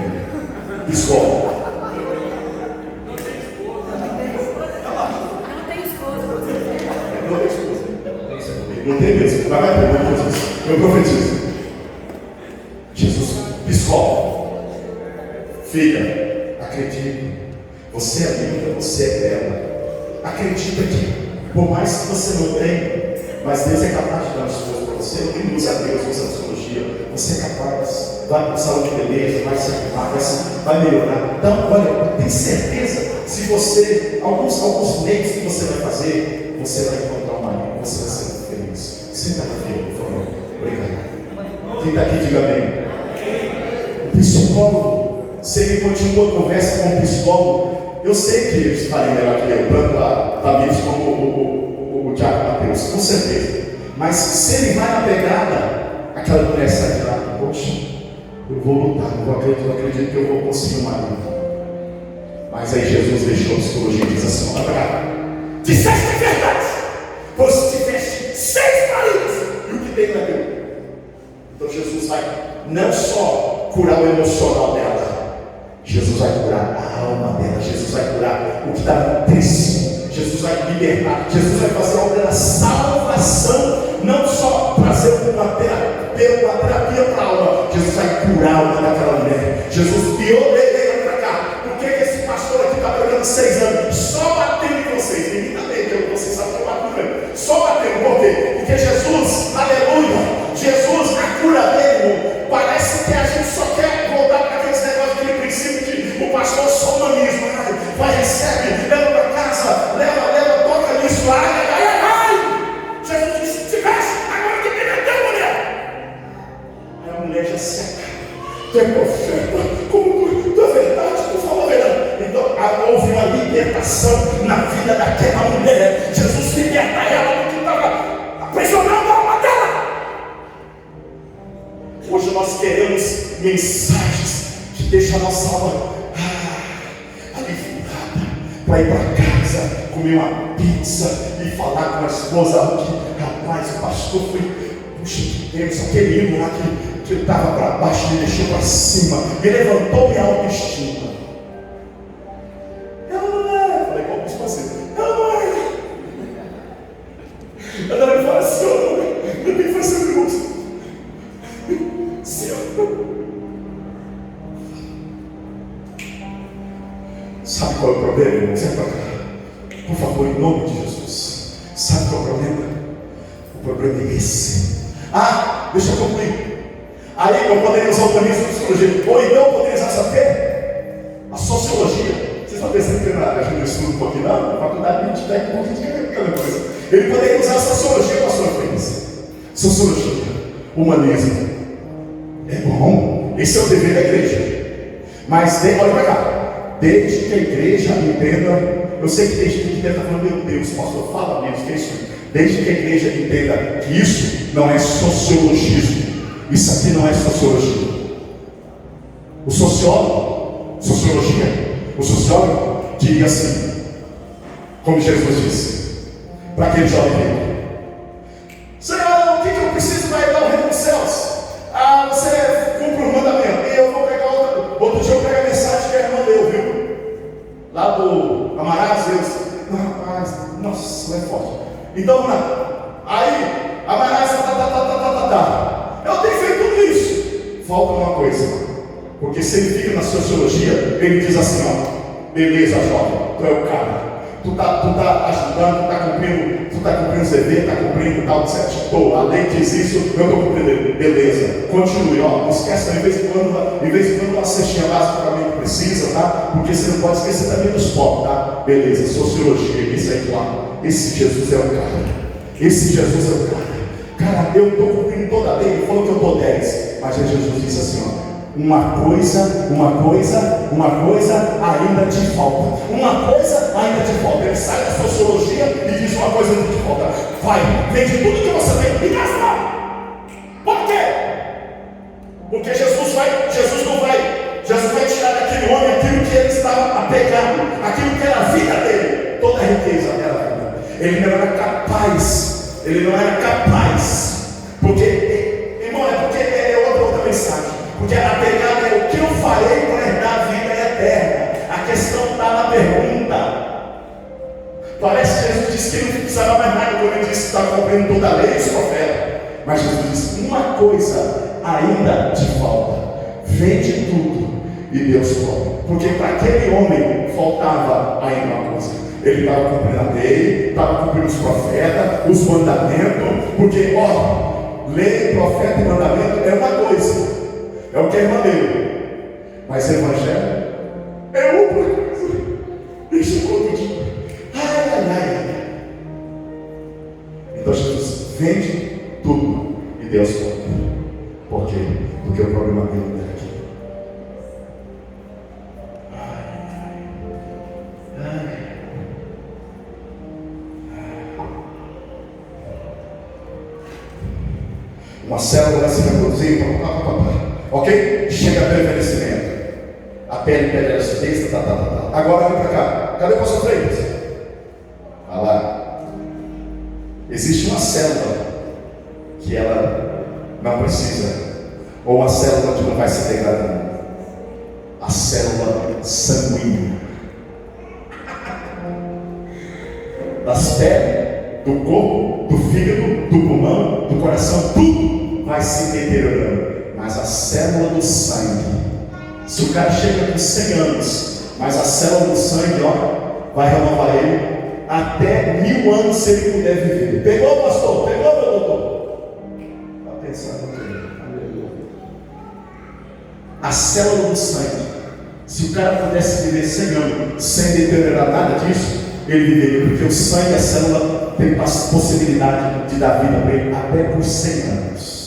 escola. Não tem esposa. Não tem mesmo. Vai perguntar isso. Eu profetizo. Jesus, psicólogo. Filha, acredite. Você é linda, você é bela. Acredita que, por mais que você não tenha, mas Deus é capaz de dar uma esposa para você. Eu tenho você é capaz, vai para o salão de beleza, vai se arrumar, vai melhorar. Então, olha, eu tenho certeza, se você, alguns meios que você vai fazer, você vai encontrar uma linha, você vai ser feliz. Senta na frente, por favor. Obrigado. Quem está aqui, diga amém. O psicólogo, se ele continua a conversa com o psicólogo, eu sei que eles farem melhor que eu, tanto a Tamires como o Tiago Mateus, com certeza. Mas se ele vai na pegada, aquela mulher sai de lá, poxa, eu vou lutar, eu acredito que eu vou conseguir uma luta. Mas aí Jesus deixou a psicologia e diz assim: olha para cá, disseste a verdade, pois tiveste 6 maridos, e o que tem não é teu. Então Jesus vai não só curar o emocional dela, Jesus vai curar a alma dela, Jesus vai curar o que está triste, Jesus vai libertar, Jesus vai fazer a obra da salvação, não só trazer uma terapia para a alma, Jesus vai curar a alma daquela mulher. Jesus piou dele para cá. Por que esse pastor aqui está pegando 6 anos? Só batendo em vocês, ninguém está bem, vocês sabem que eu bato mesmo. Só batendo, por quê? Porque Jesus, aleluia, Jesus, a cura dele, parece que a gente só quer voltar para aqueles negócios, aquele princípio de o pastor só humanismo, vai, recebe, leva para casa, leva, toca nisso, ai, Jesus disse: tivesse, agora que me meteu, mulher. Aí a mulher já seca, tu é profeta, como tu é verdade, tu falou a verdade. Então houve uma libertação na vida daquela mulher. Jesus liberta ela do que estava aprisionando a alma dela. Hoje nós queremos mensagens que deixam a nossa alma aliviada, para ir para casa, comer uma pizza e falar com a esposa que, rapaz, o pastor foi, puxa, que Deus, aquele hino lá que eu estava para baixo, me deixou para cima, me levantou minha autoestima. Ela não é, falei, como isso fazer? Ela não é. Ela me fala assim: eu tenho que fazer perguntas. Sabe qual é o problema, irmãos? Por favor, em nome de Jesus. Sabe qual é o problema? O problema é esse. Deixa eu concluir. Aí eu poderia usar o humanismo da psicologia, ou então eu poderia usar, sabe o quê? A sociologia. Vocês estão pensando que a gente estuda um pouquinho, não? Na faculdade a gente tem um pouquinho de cada coisa. Ele poderia usar a sociologia para a sua frente. Sociologia, humanismo. É bom, esse é o dever da igreja. Mas, olha para cá, desde que a igreja entenda, eu sei que tem gente que deve estar falando: meu Deus, pastor, fala mesmo, que é isso? Desde que a igreja entenda que isso não é sociologismo, isso aqui não é sociologia. O sociólogo diria assim, como Jesus disse para aquele jovem rico: Senhor, o que eu preciso para ir ao reino dos céus? Você cumpre o mandamento. E eu vou pegar outro dia eu pego a mensagem que a irmã deu, viu? Lá do Amarás, Deus. Rapaz, nossa, é forte. Então vamos lá. Aí, Amarás, eu tenho feito tudo isso. Falta uma coisa. Porque se ele fica na sociologia, ele diz assim: ó, beleza, jovem, tu é o cara. Tu tá ajudando, tu tá cumprindo os deveres, tá cumprindo tal, certo? A lei diz isso, eu estou cumprindo, beleza. Continue, ó, não esquece, de vez em quando uma cestinha básica para mim precisa, tá? Porque você não pode esquecer também dos pobres, tá? Beleza, sociologia, isso aí, claro. Esse Jesus é o cara. Esse Jesus é o cara. Cara, eu estou cumprindo toda a lei, ele falou que eu estou 10. Mas aí Jesus disse assim, ó: uma coisa ainda te falta. Uma coisa ainda te falta. Ele sai da sociologia e diz: uma coisa ainda te falta. Vai, vende tudo que você tem e gasta. Por quê? Porque Jesus vai tirar daquele homem aquilo que ele estava apegado, aquilo que era a vida dele, toda a riqueza era a vida. Ele não era capaz, porque, irmão, é outra mensagem. Porque a pegada é: o que eu farei para herdar a vida eterna? A questão está na pergunta. Parece que Jesus disse que ele não precisava mais nada, quando ele disse que estava cumprindo toda a lei, os profetas. Mas Jesus disse: uma coisa ainda te falta. Vende tudo e Deus come. Porque para aquele homem faltava ainda uma coisa. Ele estava cumprindo a lei, estava cumprindo os profetas, os mandamentos. Porque, lei, profeta e mandamento é uma coisa. é o que a irmã deu. Mas o evangelho é outra coisa. Deixa eu contar de ai. Então Jesus vende tudo e Deus compra. Por quê? Porque o problema dele não é aqui. Uma célula vai se reproduzir, ok? Chega até o envelhecimento. A pele perde a acidez, Agora olha para cá. Cadê o pastor Freitas? Olha lá. Existe uma célula que ela não precisa, ou uma célula que não vai se degradando. A célula sanguínea. Das peles, do corpo, do fígado, do pulmão, do coração, tudo vai se deteriorando. Mas a célula do sangue, se o cara chega com 100 anos, mas a célula do sangue, vai renovar ele até 1000 anos se ele puder viver. Pegou, pastor? Pegou, meu doutor? Está pensando no quê? A célula do sangue, se o cara pudesse viver 100 anos sem deteriorar nada disso, ele viveria, porque o sangue, a célula, tem a possibilidade de dar vida para ele até por 100 anos.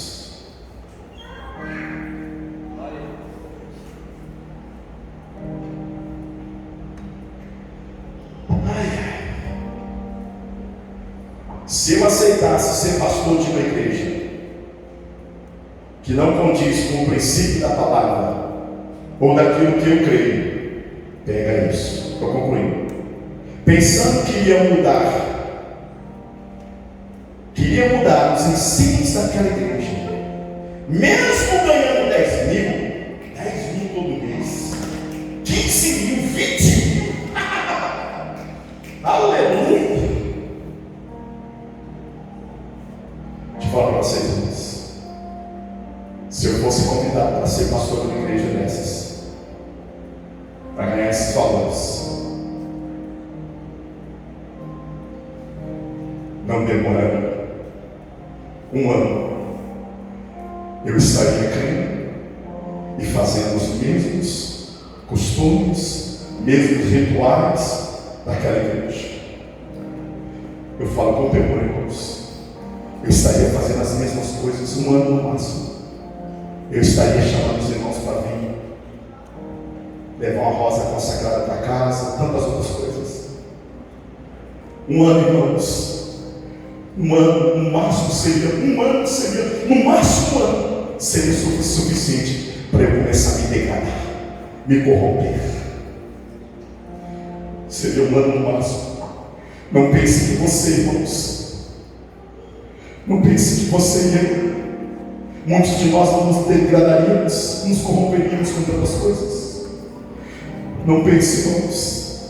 Se eu aceitasse ser pastor de uma igreja que não condiz com o princípio da palavra ou daquilo que eu creio, pega isso, estou concluindo. Pensando que iria mudar os ensinos daquela igreja, mesmo ganhando 10 mil todo mês, 15 mil, 20 mil, aleluia. Te falo para vocês, irmãos, se eu fosse convidado para ser pastor de uma igreja dessas, para ganhar esses valores, não demoraria 1 ano, eu estaria crendo e fazendo os mesmos costumes, mesmos rituais daquela igreja. Eu falo com temor, irmãos, eu estaria fazendo as mesmas coisas 1 ano no máximo. Eu estaria chamando os irmãos para vir, levar uma rosa consagrada para casa, tantas outras coisas. 1 ano, irmãos. 1 ano, no máximo seria, no máximo 1 ano, seria suficiente para eu começar a me degradar, me corromper. Seria 1 ano no máximo. Não pense que você, irmãos, não pense que você e eu, muitos de nós não nos degradaríamos, nos corromperíamos com tantas coisas. Não pense, irmãos,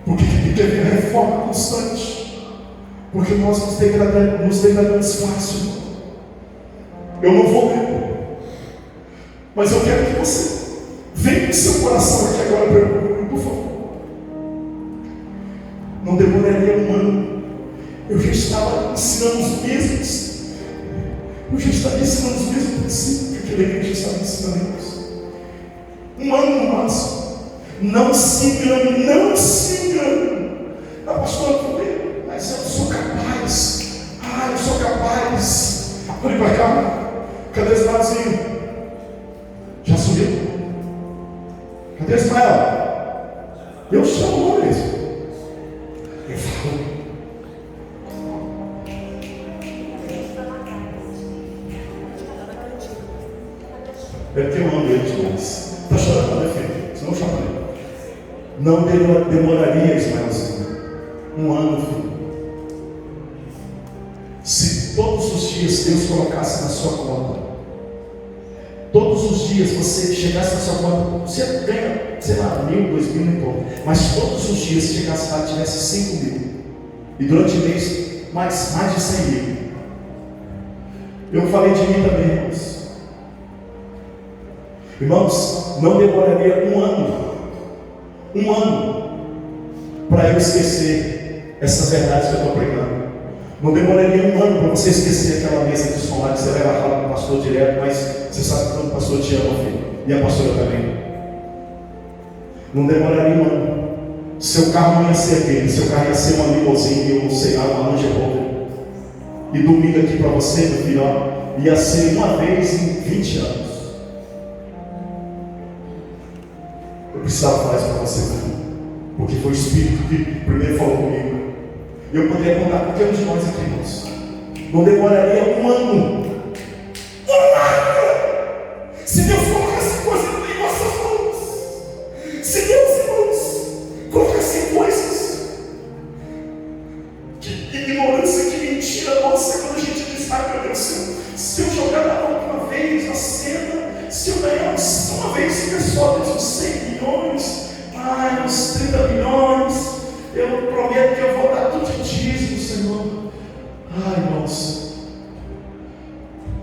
porque tem que haver reforma constante. Porque nós nos degradamos fácil. Eu não vou ler, mas eu quero que você venha com seu coração aqui agora para mim, por favor. Não demoraria 1 ano. Eu já estava ensinando os mesmos. Eu já estaria ensinando os mesmos princípios que aquela igreja estava ensinando isso. 1 ano no máximo. Não se engane, não se engane. A pastora falou, mas eu sou capaz. Eu sou capaz. Olha para cá. Cadê esse Ismaelzinho? Já subiu? Cadê esse Ismael? Eu chamo o mesmo. Eu falo. É porque eu amo ele demais. Está chorando, né, filho? Senão eu chamo ele. Não demoraria, Ismaelzinho, 1 ano, filho. Se todos os dias Deus colocasse na sua conta, todos os dias você chegasse na sua conta, você ganha, sei lá, 1.000, 2.000, não importa, mas todos os dias chegasse lá e tivesse 5 mil, e durante o mês mais de 100 mil. Eu falei de mim também, irmãos. Irmãos, não demoraria 1 ano para eu esquecer essas verdades que eu estou pregando. Não demoraria um ano para você esquecer aquela mesa de som lá que você vai falar com o pastor direto, mas você sabe que o pastor te ama, filho. E a pastora também. Não demoraria um ano. Seu carro não ia ser aquele, seu carro ia ser uma limousine ou sei lá, uma Land Rover. E domingo aqui para você, meu filho, ó, ia ser uma vez em 20 anos. Eu precisava falar isso para você, porque foi o Espírito que primeiro falou comigo. E eu poderia contar com qualquer um de nós aqui, irmãos. Não demoraria um ano. Um ano! Se Deus colocasse coisas em nossas mãos. Se Deus, irmãos, colocasse coisas de ignorância, de mentira nossa, quando a gente diz, ai meu Deus, se eu jogar na última vez na cena, se eu ganhar uma vez, o pessoal diz uns 100 milhões, ai, uns 30 milhões. Eu prometo que eu vou dar tudo de dízimo, Senhor. Ai, irmãos,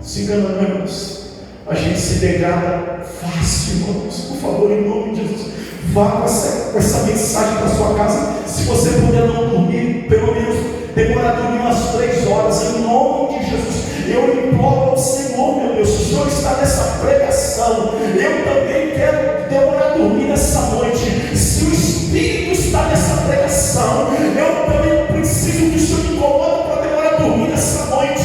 se enganando, irmãos, a gente se degrada fácil, irmãos. Por favor, em nome de Jesus, vá com essa mensagem para sua casa. Se você puder não dormir, pelo menos demorar a dormir umas 3 horas, em nome de Jesus. Eu imploro ao Senhor, meu Deus, se o Senhor está nessa pregação, eu também quero demorar a dormir nessa noite. Se o Espírito está nessa pregação, eu também preciso que o Senhor me incomode para demorar a dormir nessa noite.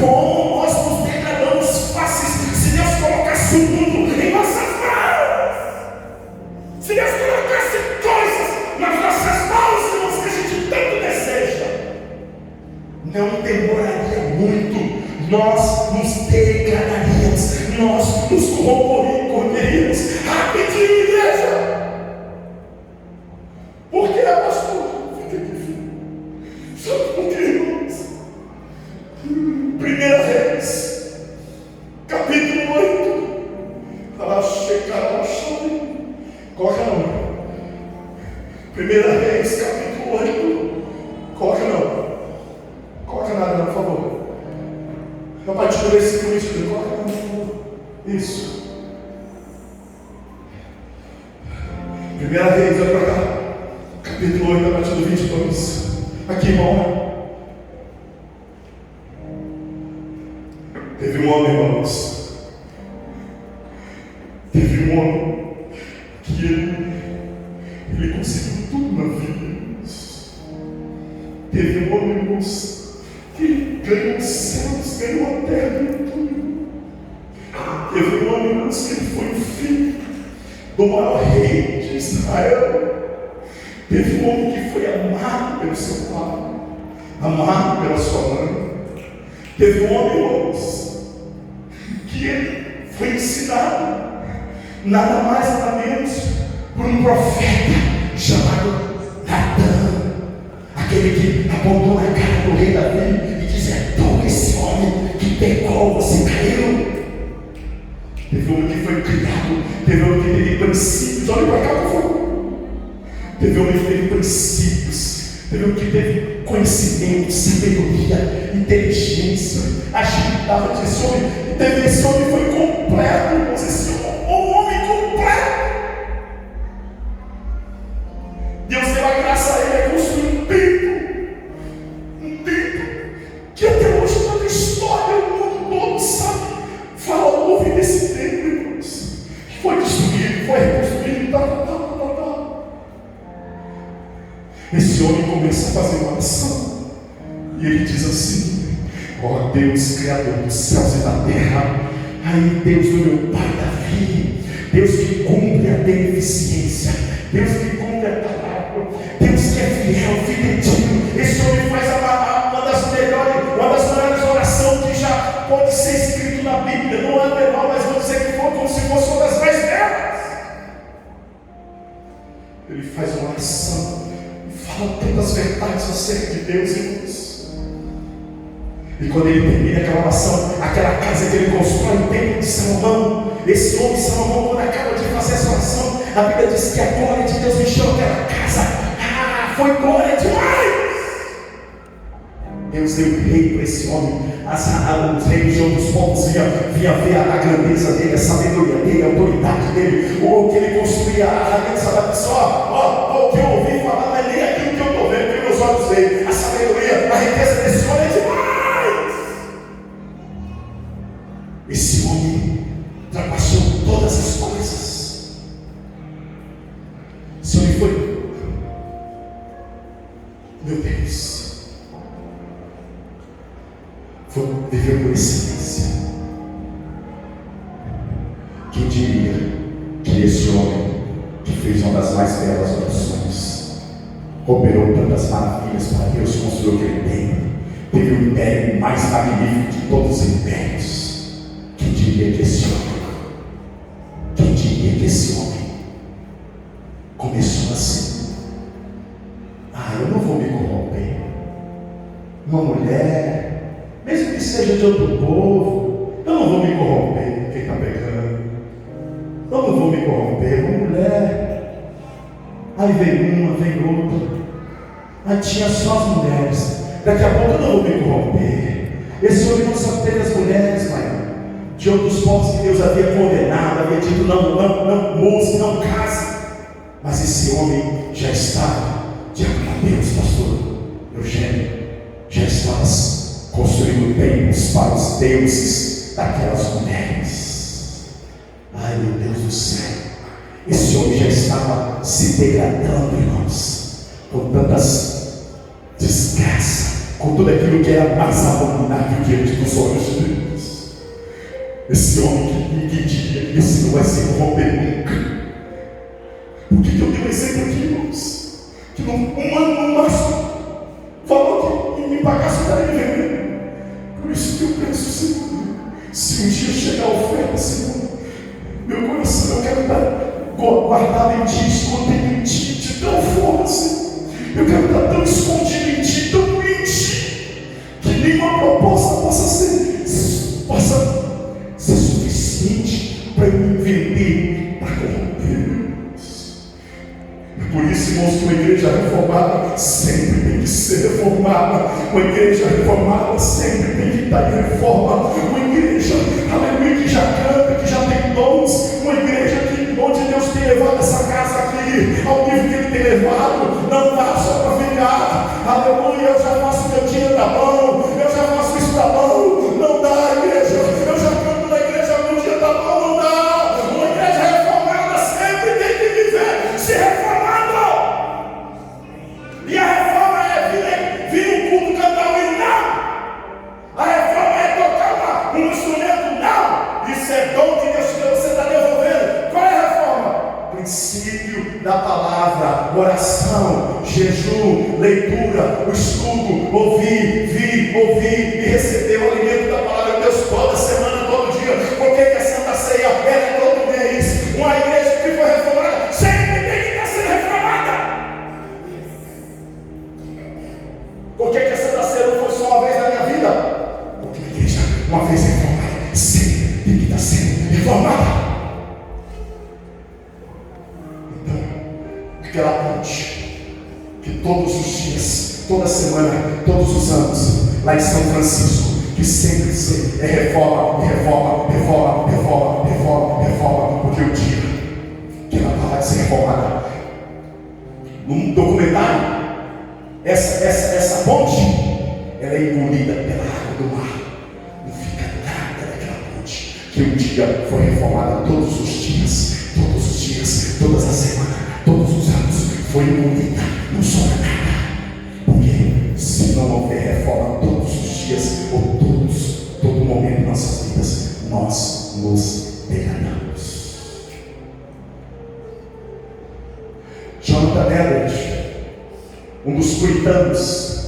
Como nós nos degradamos fáceis, se Deus colocasse o mundo em nossas mãos, se Deus colocasse coisas nas nossas mãos, irmãos, que a gente tanto deseja, não demoraria muito. Nós nos degradaríamos, nós nos corromperíamos rapidinho, igreja. Por que, pastor? Fica aqui, filho. Sabe por quê, irmãos? 1 Reis, capítulo 8. Ela chegará, coloca não. 1 Reis, capítulo 8. Coloca não. Coloca nada, não, por favor. A partir do versículo 22, coloca não, por favor. Isso. 1 Reis, vai para cá. Capítulo 8, a partir do 22. Aqui, irmão. Teve um homem, irmãos. Teve um homem que ele conseguiu tudo na vida, irmãos. Teve um homem, irmãos, que ganhou os céus, ganhou a terra, ganhou tudo. Teve um homem, irmãos, que ele foi o filho do maior rei de Israel. Teve um homem que foi amado pelo seu pai, amado pela sua mãe. Teve um homem, irmãos, que ele foi ensinado, nada mais nada menos, por um profeta chamado Natan, aquele que apontou na cara do rei Davi e disse: é tu esse homem que pecou, você caiu. Teve um homem que foi criado, teve um homem que teve princípios, olha para cá, por favor. Teve um homem que teve princípios, teve um que teve conhecimento, sabedoria, inteligência, agilidade. Esse homem, teve esse homem que foi completo, irmãos, esse homem completo. Deus deu a graça a ele a construir um templo, que até hoje toda a história, o mundo todo sabe, fala, ouve desse templo, irmãos, que foi destruído, foi reconstruído, tal. Esse homem começa a fazer uma oração, e ele diz assim: ó Deus, Criador dos céus e da terra, aí Deus do meu pai Davi, Deus que cumpre a beneficência, Deus que cumpre a palavra, Deus que é fiel, fidedigno. Esse homem faz uma das maiores orações que já pode ser escrito na Bíblia. Não é melhor, mas vou dizer que foi como se fosse uma das mais belas. Ele faz uma oração, fala tantas verdades acerca de Deus, irmãos. E quando ele termina aquela oração, aquela casa que ele constrói, o templo de Salomão, esse homem Salomão, quando acaba de fazer essa oração, a Bíblia diz que a glória de Deus encheu aquela casa. Foi glória demais. Deus deu rei para esse homem. Os reis de outros povos via ver a grandeza dele, a sabedoria dele, a autoridade dele, o que ele construía, a aliança da pessoa. O que eu ouvi falar não é nem aquilo que eu estou vendo, que meus olhos veem. A sabedoria, a riqueza desse homem é demais. Esse homem ultrapassou todas as coisas. Esse homem foi, meu Deus, viveu por excelência. Quem diria que esse homem, que fez uma das mais belas orações, operou tantas maravilhas para Deus, construiu aquele templo, teve o império mais magnífico de todos os impérios? Quem diria que esse homem começou assim? Eu não vou me corromper. Uma mulher, mesmo que seja de outro povo, eu não vou me corromper. Quem está pegando? Eu não vou me corromper. Uma mulher, aí vem uma, vem outra, aí tinha só as mulheres. Daqui a pouco eu não vou me corromper. Esse homem não só teve as mulheres, mas de outros povos que Deus havia condenado, havia dito não moça, não case. Mas esse homem já estava, de acordo a Deus, pastor Eugênio, já estava construindo templos para os deuses daquelas mulheres. Ai, meu Deus do céu, esse homem já estava se degradando, irmãos, com tantas desgraças, com tudo aquilo que era mais abominável diante dos olhos de Deus. Esse homem que ninguém diria que esse não vai se corromper nunca. Por que eu dei um exemplo aqui, irmãos? Que um ano no máximo falou que me pagasse para ele vender. Por isso que eu penso, Senhor, se um dia chegar a oferta, Senhor, meu coração eu quero estar guardado em Ti, escondido em Ti, de tal forma, Senhor. Eu quero estar tão escondido em Ti, tão em Ti, que nenhuma proposta possa ser suficiente para eu me vender, para corromper. Por isso, irmãos, que uma igreja reformada sempre tem que ser reformada. Uma igreja reformada sempre tem que estar em reforma. Uma igreja, aleluia, que já canta, que já tem dons. Uma igreja onde Deus tem levado essa casa aqui ao nível que Ele tem levado. Não dá só para ficar, aleluia, eu já faço meu dia da mão, eu já faço isso da mão. Não dá, igreja, eu já canto na igreja meu dia da mão. Não dá. Uma igreja reformada sempre tem que viver se reformando. E a reforma é vir um culto cantar um hino, não. A reforma é tocar um instrumento, não. Isso é dom que Deus te deu, você está devolvendo. Qual é a reforma? Princípio da palavra, oração, jejum, leitura, o estudo, ouvir e receber o alimento da palavra de Deus toda semana, todo dia. Por que a Santa Ceia é todo mês? Uma igreja que foi reformada sempre tem que estar sendo reformada. Por que a Santa Ceia não foi só uma vez na minha vida? Porque a igreja, uma vez reformada, sempre tem que estar sendo reformada. Então, aquela ponte que todos os dias, toda semana, todos os anos, lá em São Francisco, que sempre é reforma, porque o dia que ela estava de ser reformada, num documentário, essa ponte, ela é engolida pela água do mar. Não fica nada daquela ponte, que um dia foi reformada todos os dias, todas as semanas, todos os anos, foi engolida, não sobra nada. Porque se não houver reforma todos os dias, ou todo momento em nossas vidas, nós nos degradamos. Jonathan Edwards, um dos puritanos,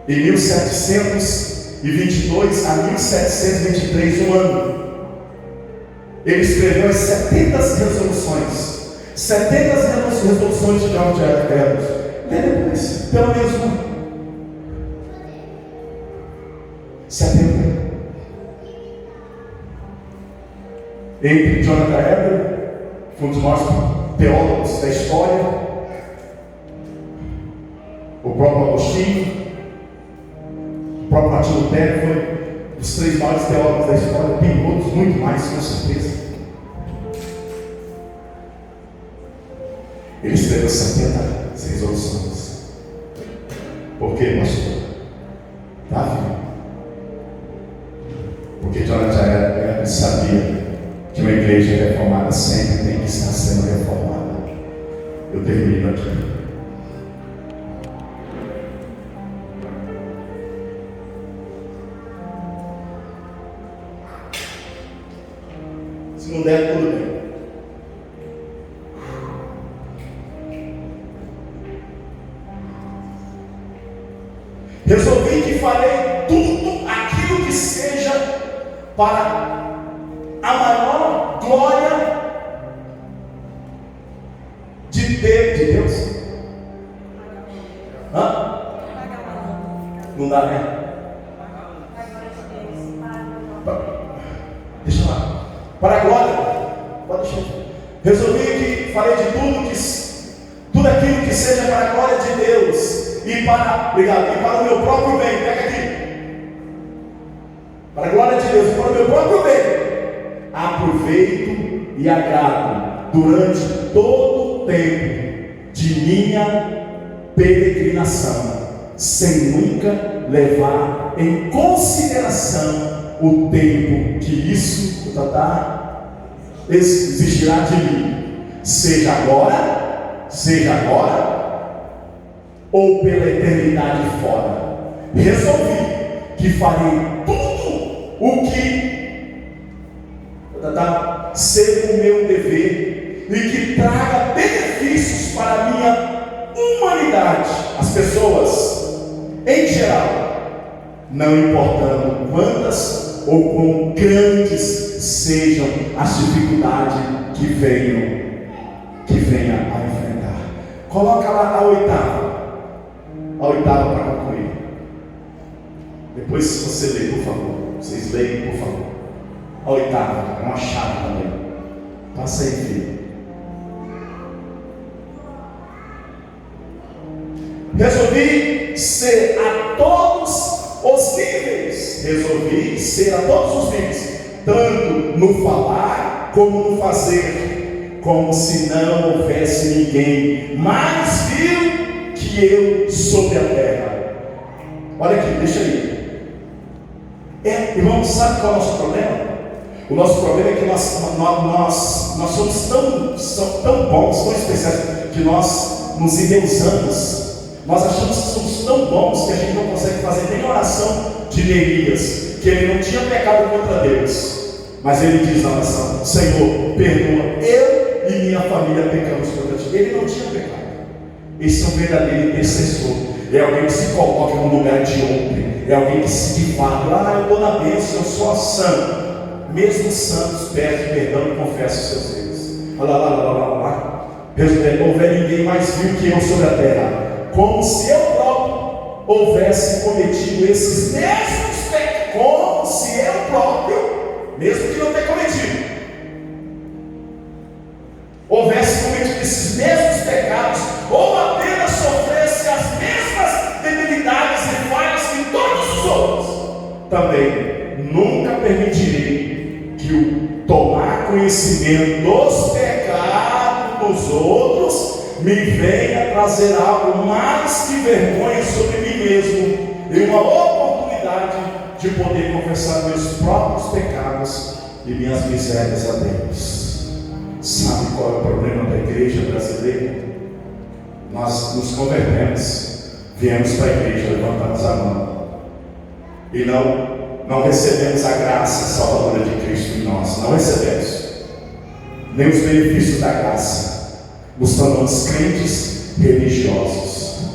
em 1722 a 1723, um ano, ele escreveu as 70 resoluções. 70 resoluções de Jonathan Edwards. Lê depois, pelo menos uma. 70. Entre Jonathan Edwards, que foi um dos maiores teólogos da história, o próprio Agostinho, o próprio Martim Lutero, foi os 3 maiores teólogos da história. Tem outros, muito mais, com certeza. Ele escreveu 70 resoluções. Por quê, pastor? Está vivo. Porque Jonathan Edwards sabia que uma igreja reformada sempre tem que estar sendo reformada. Eu termino aqui. Se não der, tudo bem. Resolvi que farei tudo aquilo que seja para a maior glória de Deus. Hã? Não dá, né? Deixa lá. Para a glória. Pode deixar. Resolvi que farei de tudo aquilo que seja para a glória de Deus. E para o meu próprio bem. Pega aqui. Para a glória de Deus, para o meu próprio bem, aproveito e agrado durante todo o tempo de minha peregrinação, sem nunca levar em consideração o tempo que isso exigirá de mim, seja agora, ou pela eternidade fora. Resolvi que farei tudo o que ser o meu dever e que traga benefícios para a minha humanidade, as pessoas em geral, não importando quantas ou quão grandes sejam as dificuldades que venha a enfrentar. Coloca lá a oitava para concluir. Depois, se você ler, por favor. Vocês leiam, por favor. A oitava, é uma chave também. Passa aí, filho. Resolvi ser a todos os níveis. Tanto no falar como no fazer. Como se não houvesse ninguém mais vil que eu sobre a terra. Olha aqui, deixa aí. Irmão, sabe qual é o nosso problema? O nosso problema é que nós somos tão bons, tão especiais, que nós nos endeusamos. Nós achamos que somos tão bons que a gente não consegue fazer nem a oração de Neemias, que ele não tinha pecado contra Deus, mas ele diz na oração: Senhor, perdoa, eu e minha família pecamos contra ti. Ele não tinha pecado. Esse é um verdadeiro intercessor. É alguém que se coloca no lugar de ontem. É alguém que se difama. Eu estou na bênção, eu sou santo. Mesmo santos pedem perdão e confessam os seus erros. Olha lá. Não houver ninguém mais vil que eu sobre a terra. Como se eu próprio houvesse cometido esses mesmos pecados. Como se eu próprio, mesmo que não tenha cometido, houvesse cometido esses mesmos pecados, ou apenas sofresse as mesmas debilidades e falhas que todos os outros. Também nunca permitirei que o tomar conhecimento dos pecados dos outros me venha trazer algo mais que vergonha sobre mim mesmo e uma oportunidade de poder confessar meus próprios pecados e minhas misérias a Deus. Sabe qual é o problema da igreja brasileira? Nós nos convertemos, viemos para a igreja, levantamos a mão e não recebemos a graça salvadora de Cristo em nós. Não recebemos nem os benefícios da graça. Nos tornamos crentes religiosos.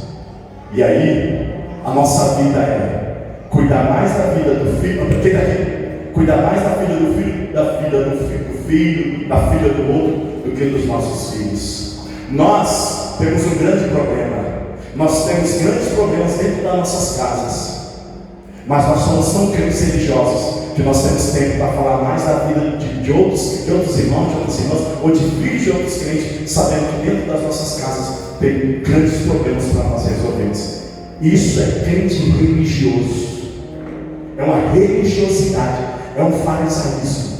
E aí a nossa vida é cuidar mais da vida do filho, cuidar mais da filha do filho, da filha do outro, do que dos nossos filhos. Nós temos um grande problema. Nós temos grandes problemas dentro das nossas casas. Mas nós somos tão crentes religiosos que nós temos tempo para falar mais da vida de outros irmãos, de outras irmãs, ou de filhos de outros crentes, sabendo que dentro das nossas casas tem grandes problemas para nós resolvermos. Isso é crente religioso. É uma religiosidade, é um farisaísmo.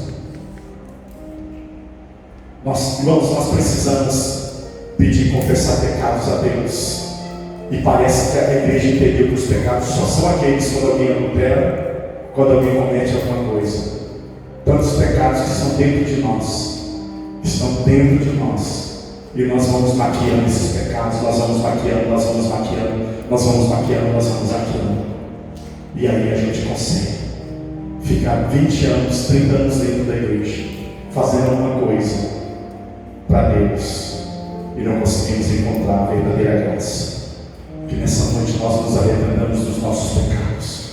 Irmãos, nós precisamos pedir, confessar pecados a Deus. E parece que a igreja entendeu que os pecados só são aqueles quando alguém adultera, quando alguém comete alguma coisa. Tantos pecados que são dentro de nós, estão dentro de nós. E nós vamos maquiando esses pecados, nós vamos maquiando, nós vamos maquiando, nós vamos maquiando, nós vamos maquiando. E aí a gente consegue ficar 20 anos, 30 anos dentro da igreja, fazendo alguma coisa para Deus, e não conseguimos encontrar a verdadeira graça. Que nessa noite nós nos arrependamos dos nossos pecados,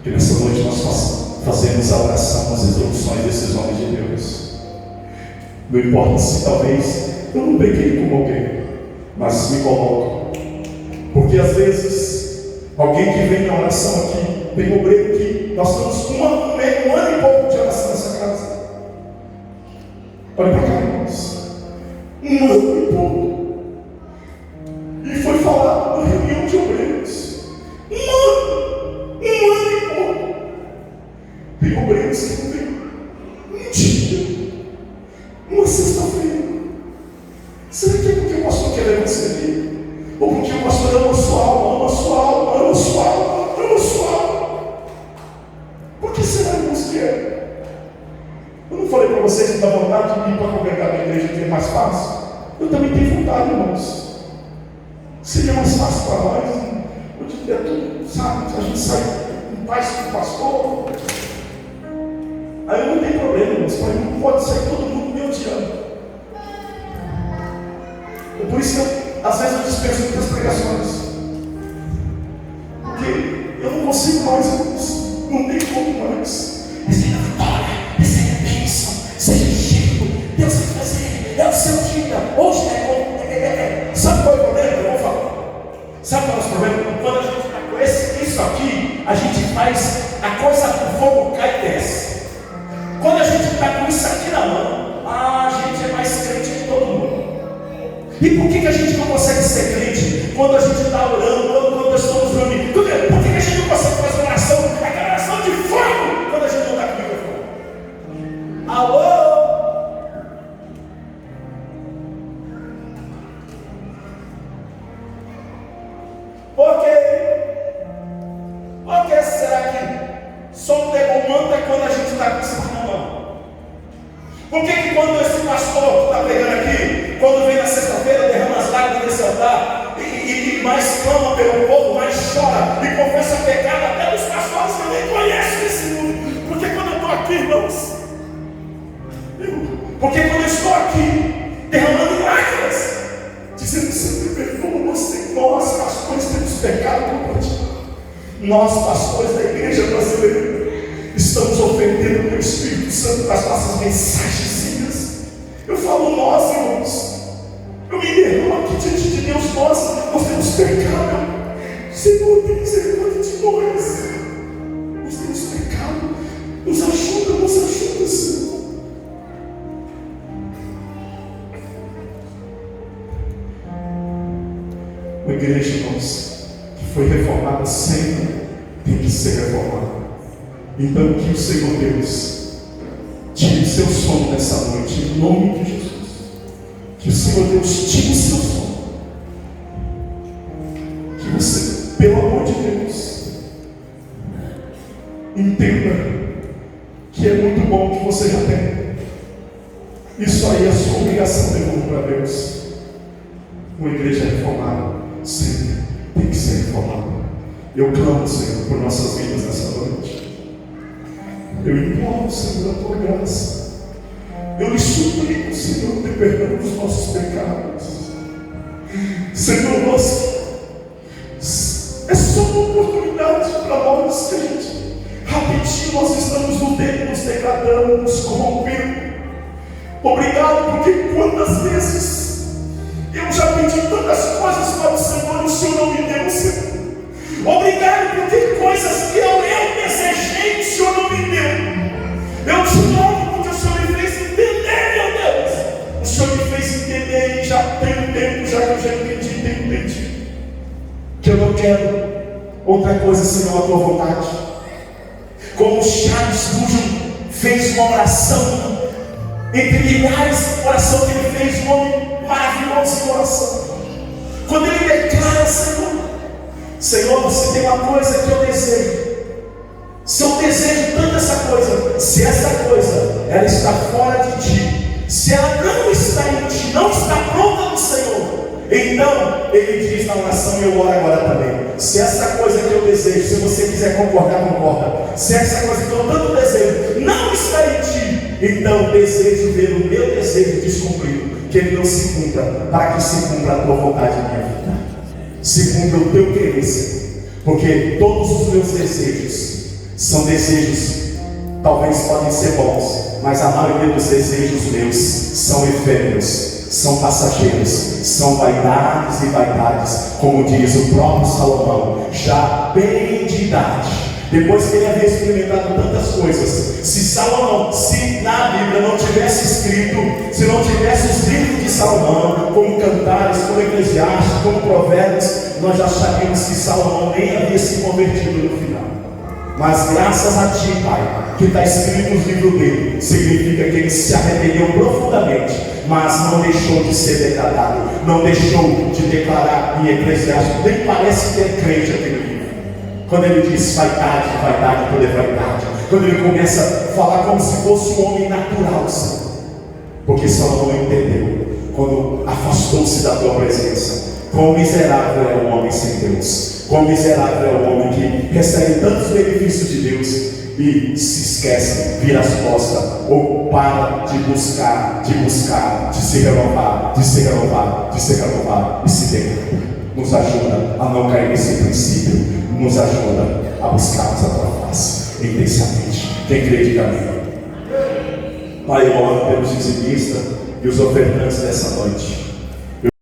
que nessa noite nós fazemos a oração, as resoluções desses homens de Deus. Não importa se talvez eu não peguei como alguém, mas me coloco, porque às vezes alguém que vem na oração aqui, tem obreiro que nós estamos um ano e pouco de oração nessa casa. Olha para cá, irmãos, um ano e pouco. E foi falado na reunião de obreiros. Um ano e pouco. Tem obreiros que não vêm um dia, uma sexta-feira. Será que é porque o pastor quer ver você aqui? Ou porque o pastor ama a sua alma, ama a sua alma, ama a sua alma, ama a sua alma? Por que será, irmãos, que é? Eu não falei para vocês que dá vontade de ir para congregar na igreja, que é mais fácil? Eu também tenho vontade, irmãos. Seria mais fácil para nós. Eu diria tudo, sabe? A gente sai em paz com o pastor. Aí não tem problema, irmãos. Não pode sair todo mundo me odiando. Por isso que às vezes eu dispenso muitas pregações. Porque eu não consigo mais, irmãos. Não tem como mais. Receba vitória, receba bênção, seja cheio. Deus vai fazer, é o seu dia. Hoje sabe qual é o problema? Eu vou falar. Sabe qual é o problema? Quando a gente está com isso aqui, a gente faz a coisa do fogo cai e desce. Quando a gente está com isso aqui na mão, a gente é mais crente que todo mundo. E por que a gente não consegue ser crente quando a gente está orando, quando nós estamos reunidos? Por que a gente não consegue fazer oração, aquela oração de fogo, quando a gente não está com o microfone? Alô? Por que será que só derrubando é quando a gente está com isso aqui na mão? Por que quando esse pastor que está pregando aqui, quando vem na sexta-feira, derrama as lágrimas desse altar e mais clama pelo povo, mais chora e confessa pecado até dos pastores que eu nem conheço nesse mundo? Porque quando eu estou aqui, irmãos, porque quando eu estou aqui derramando lágrimas, dizendo: Senhor, perdoa, nós pastores temos pecado contra ti. Nós, pastores da igreja brasileira, estamos ofendendo o teu Espírito Santo com as nossas mensagenzinhas. Eu falo nós, irmãos. Eu me derramo aqui diante de Deus. Nós temos pecado. Senhor, tem misericórdia de nós. Nós temos pecado. Nos ajuda, Senhor. Uma igreja, irmãos, que foi reformada sempre tem que ser reformada. Então que o Senhor Deus tire o seu sono nessa noite, em nome de Jesus. Que o Senhor Deus tire o seu sono. Que você, pelo amor de Deus, entenda que é muito bom que você já tem. Isso aí é a sua obrigação de novo para Deus. Uma igreja reformada sempre tem que ser reformada. Eu clamo, Senhor, por nossas vidas nessa noite. Eu imploro, Senhor, a tua graça. Eu lhe suplico, Senhor, ter perdão dos nossos pecados. Senhor, é só uma oportunidade para nós, que a gente, rapidinho, nós estamos no tempo, nos degradando, nos corrompendo. Obrigado, porque quantas vezes eu já pedi tantas coisas para o Senhor e o Senhor não me deu, Senhor. Obrigado, porque coisas que eu desejei, o Senhor não me deu. Eu te louvo porque o Senhor me fez entender, meu Deus. O Senhor me fez entender e já tem um tempo, já que eu já entendi, que eu não quero outra coisa senão a tua vontade. Como Charles Spurgeon fez uma oração, entre milhares de oração que ele fez, um homem maravilhoso de oração. Quando ele declara: Senhor, Senhor, você tem uma coisa que eu desejo. Se eu desejo tanto essa coisa, se essa coisa ela está fora de ti, se ela não está em ti, não está pronta no Senhor, então ele diz na oração, e eu oro agora também, se essa coisa que eu desejo, se você quiser concordar, concorda, se essa coisa que eu tanto desejo não está em ti, então desejo ver o meu desejo descumprido, que ele não se cumpra, para que se cumpra a tua vontade na minha vida, se cumpra o teu querer, Senhor. Porque todos os meus desejos são desejos, talvez podem ser bons, mas a maioria dos desejos meus são efêmeros, são passageiros, são vaidades e vaidades, como diz o próprio Salomão, já bem de idade, depois que ele havia experimentado tantas coisas. Se Salomão, se na Bíblia não tivesse escrito, se não tivesse os livros de Salomão, como Cantares, como Eclesiastes, como Provérbios, nós já sabíamos que Salomão nem havia se convertido no final. Mas graças a ti, Pai, que está escrito no livro dele, significa que ele se arrependeu profundamente, mas não deixou de ser degradado, não deixou de declarar em Eclesiastes, nem parece que é crente aquele livro. Quando ele diz vaidade, vaidade, toda vaidade, quando ele começa a falar como se fosse um homem natural, Senhor. Porque Salomão entendeu, quando afastou-se da tua presença, quão miserável é o homem sem Deus, quão miserável é o homem que recebe tantos benefícios de Deus e se esquece, vira as costas, ou para de buscar, de se renovar, de se renovar, de se renovar e se degrada. Nos ajuda a não cair nesse princípio, nos ajuda a buscarmos a tua face intensamente. Quem crê, diga amém. Pai, eu oro pelos dizimistas e os ofertantes dessa noite.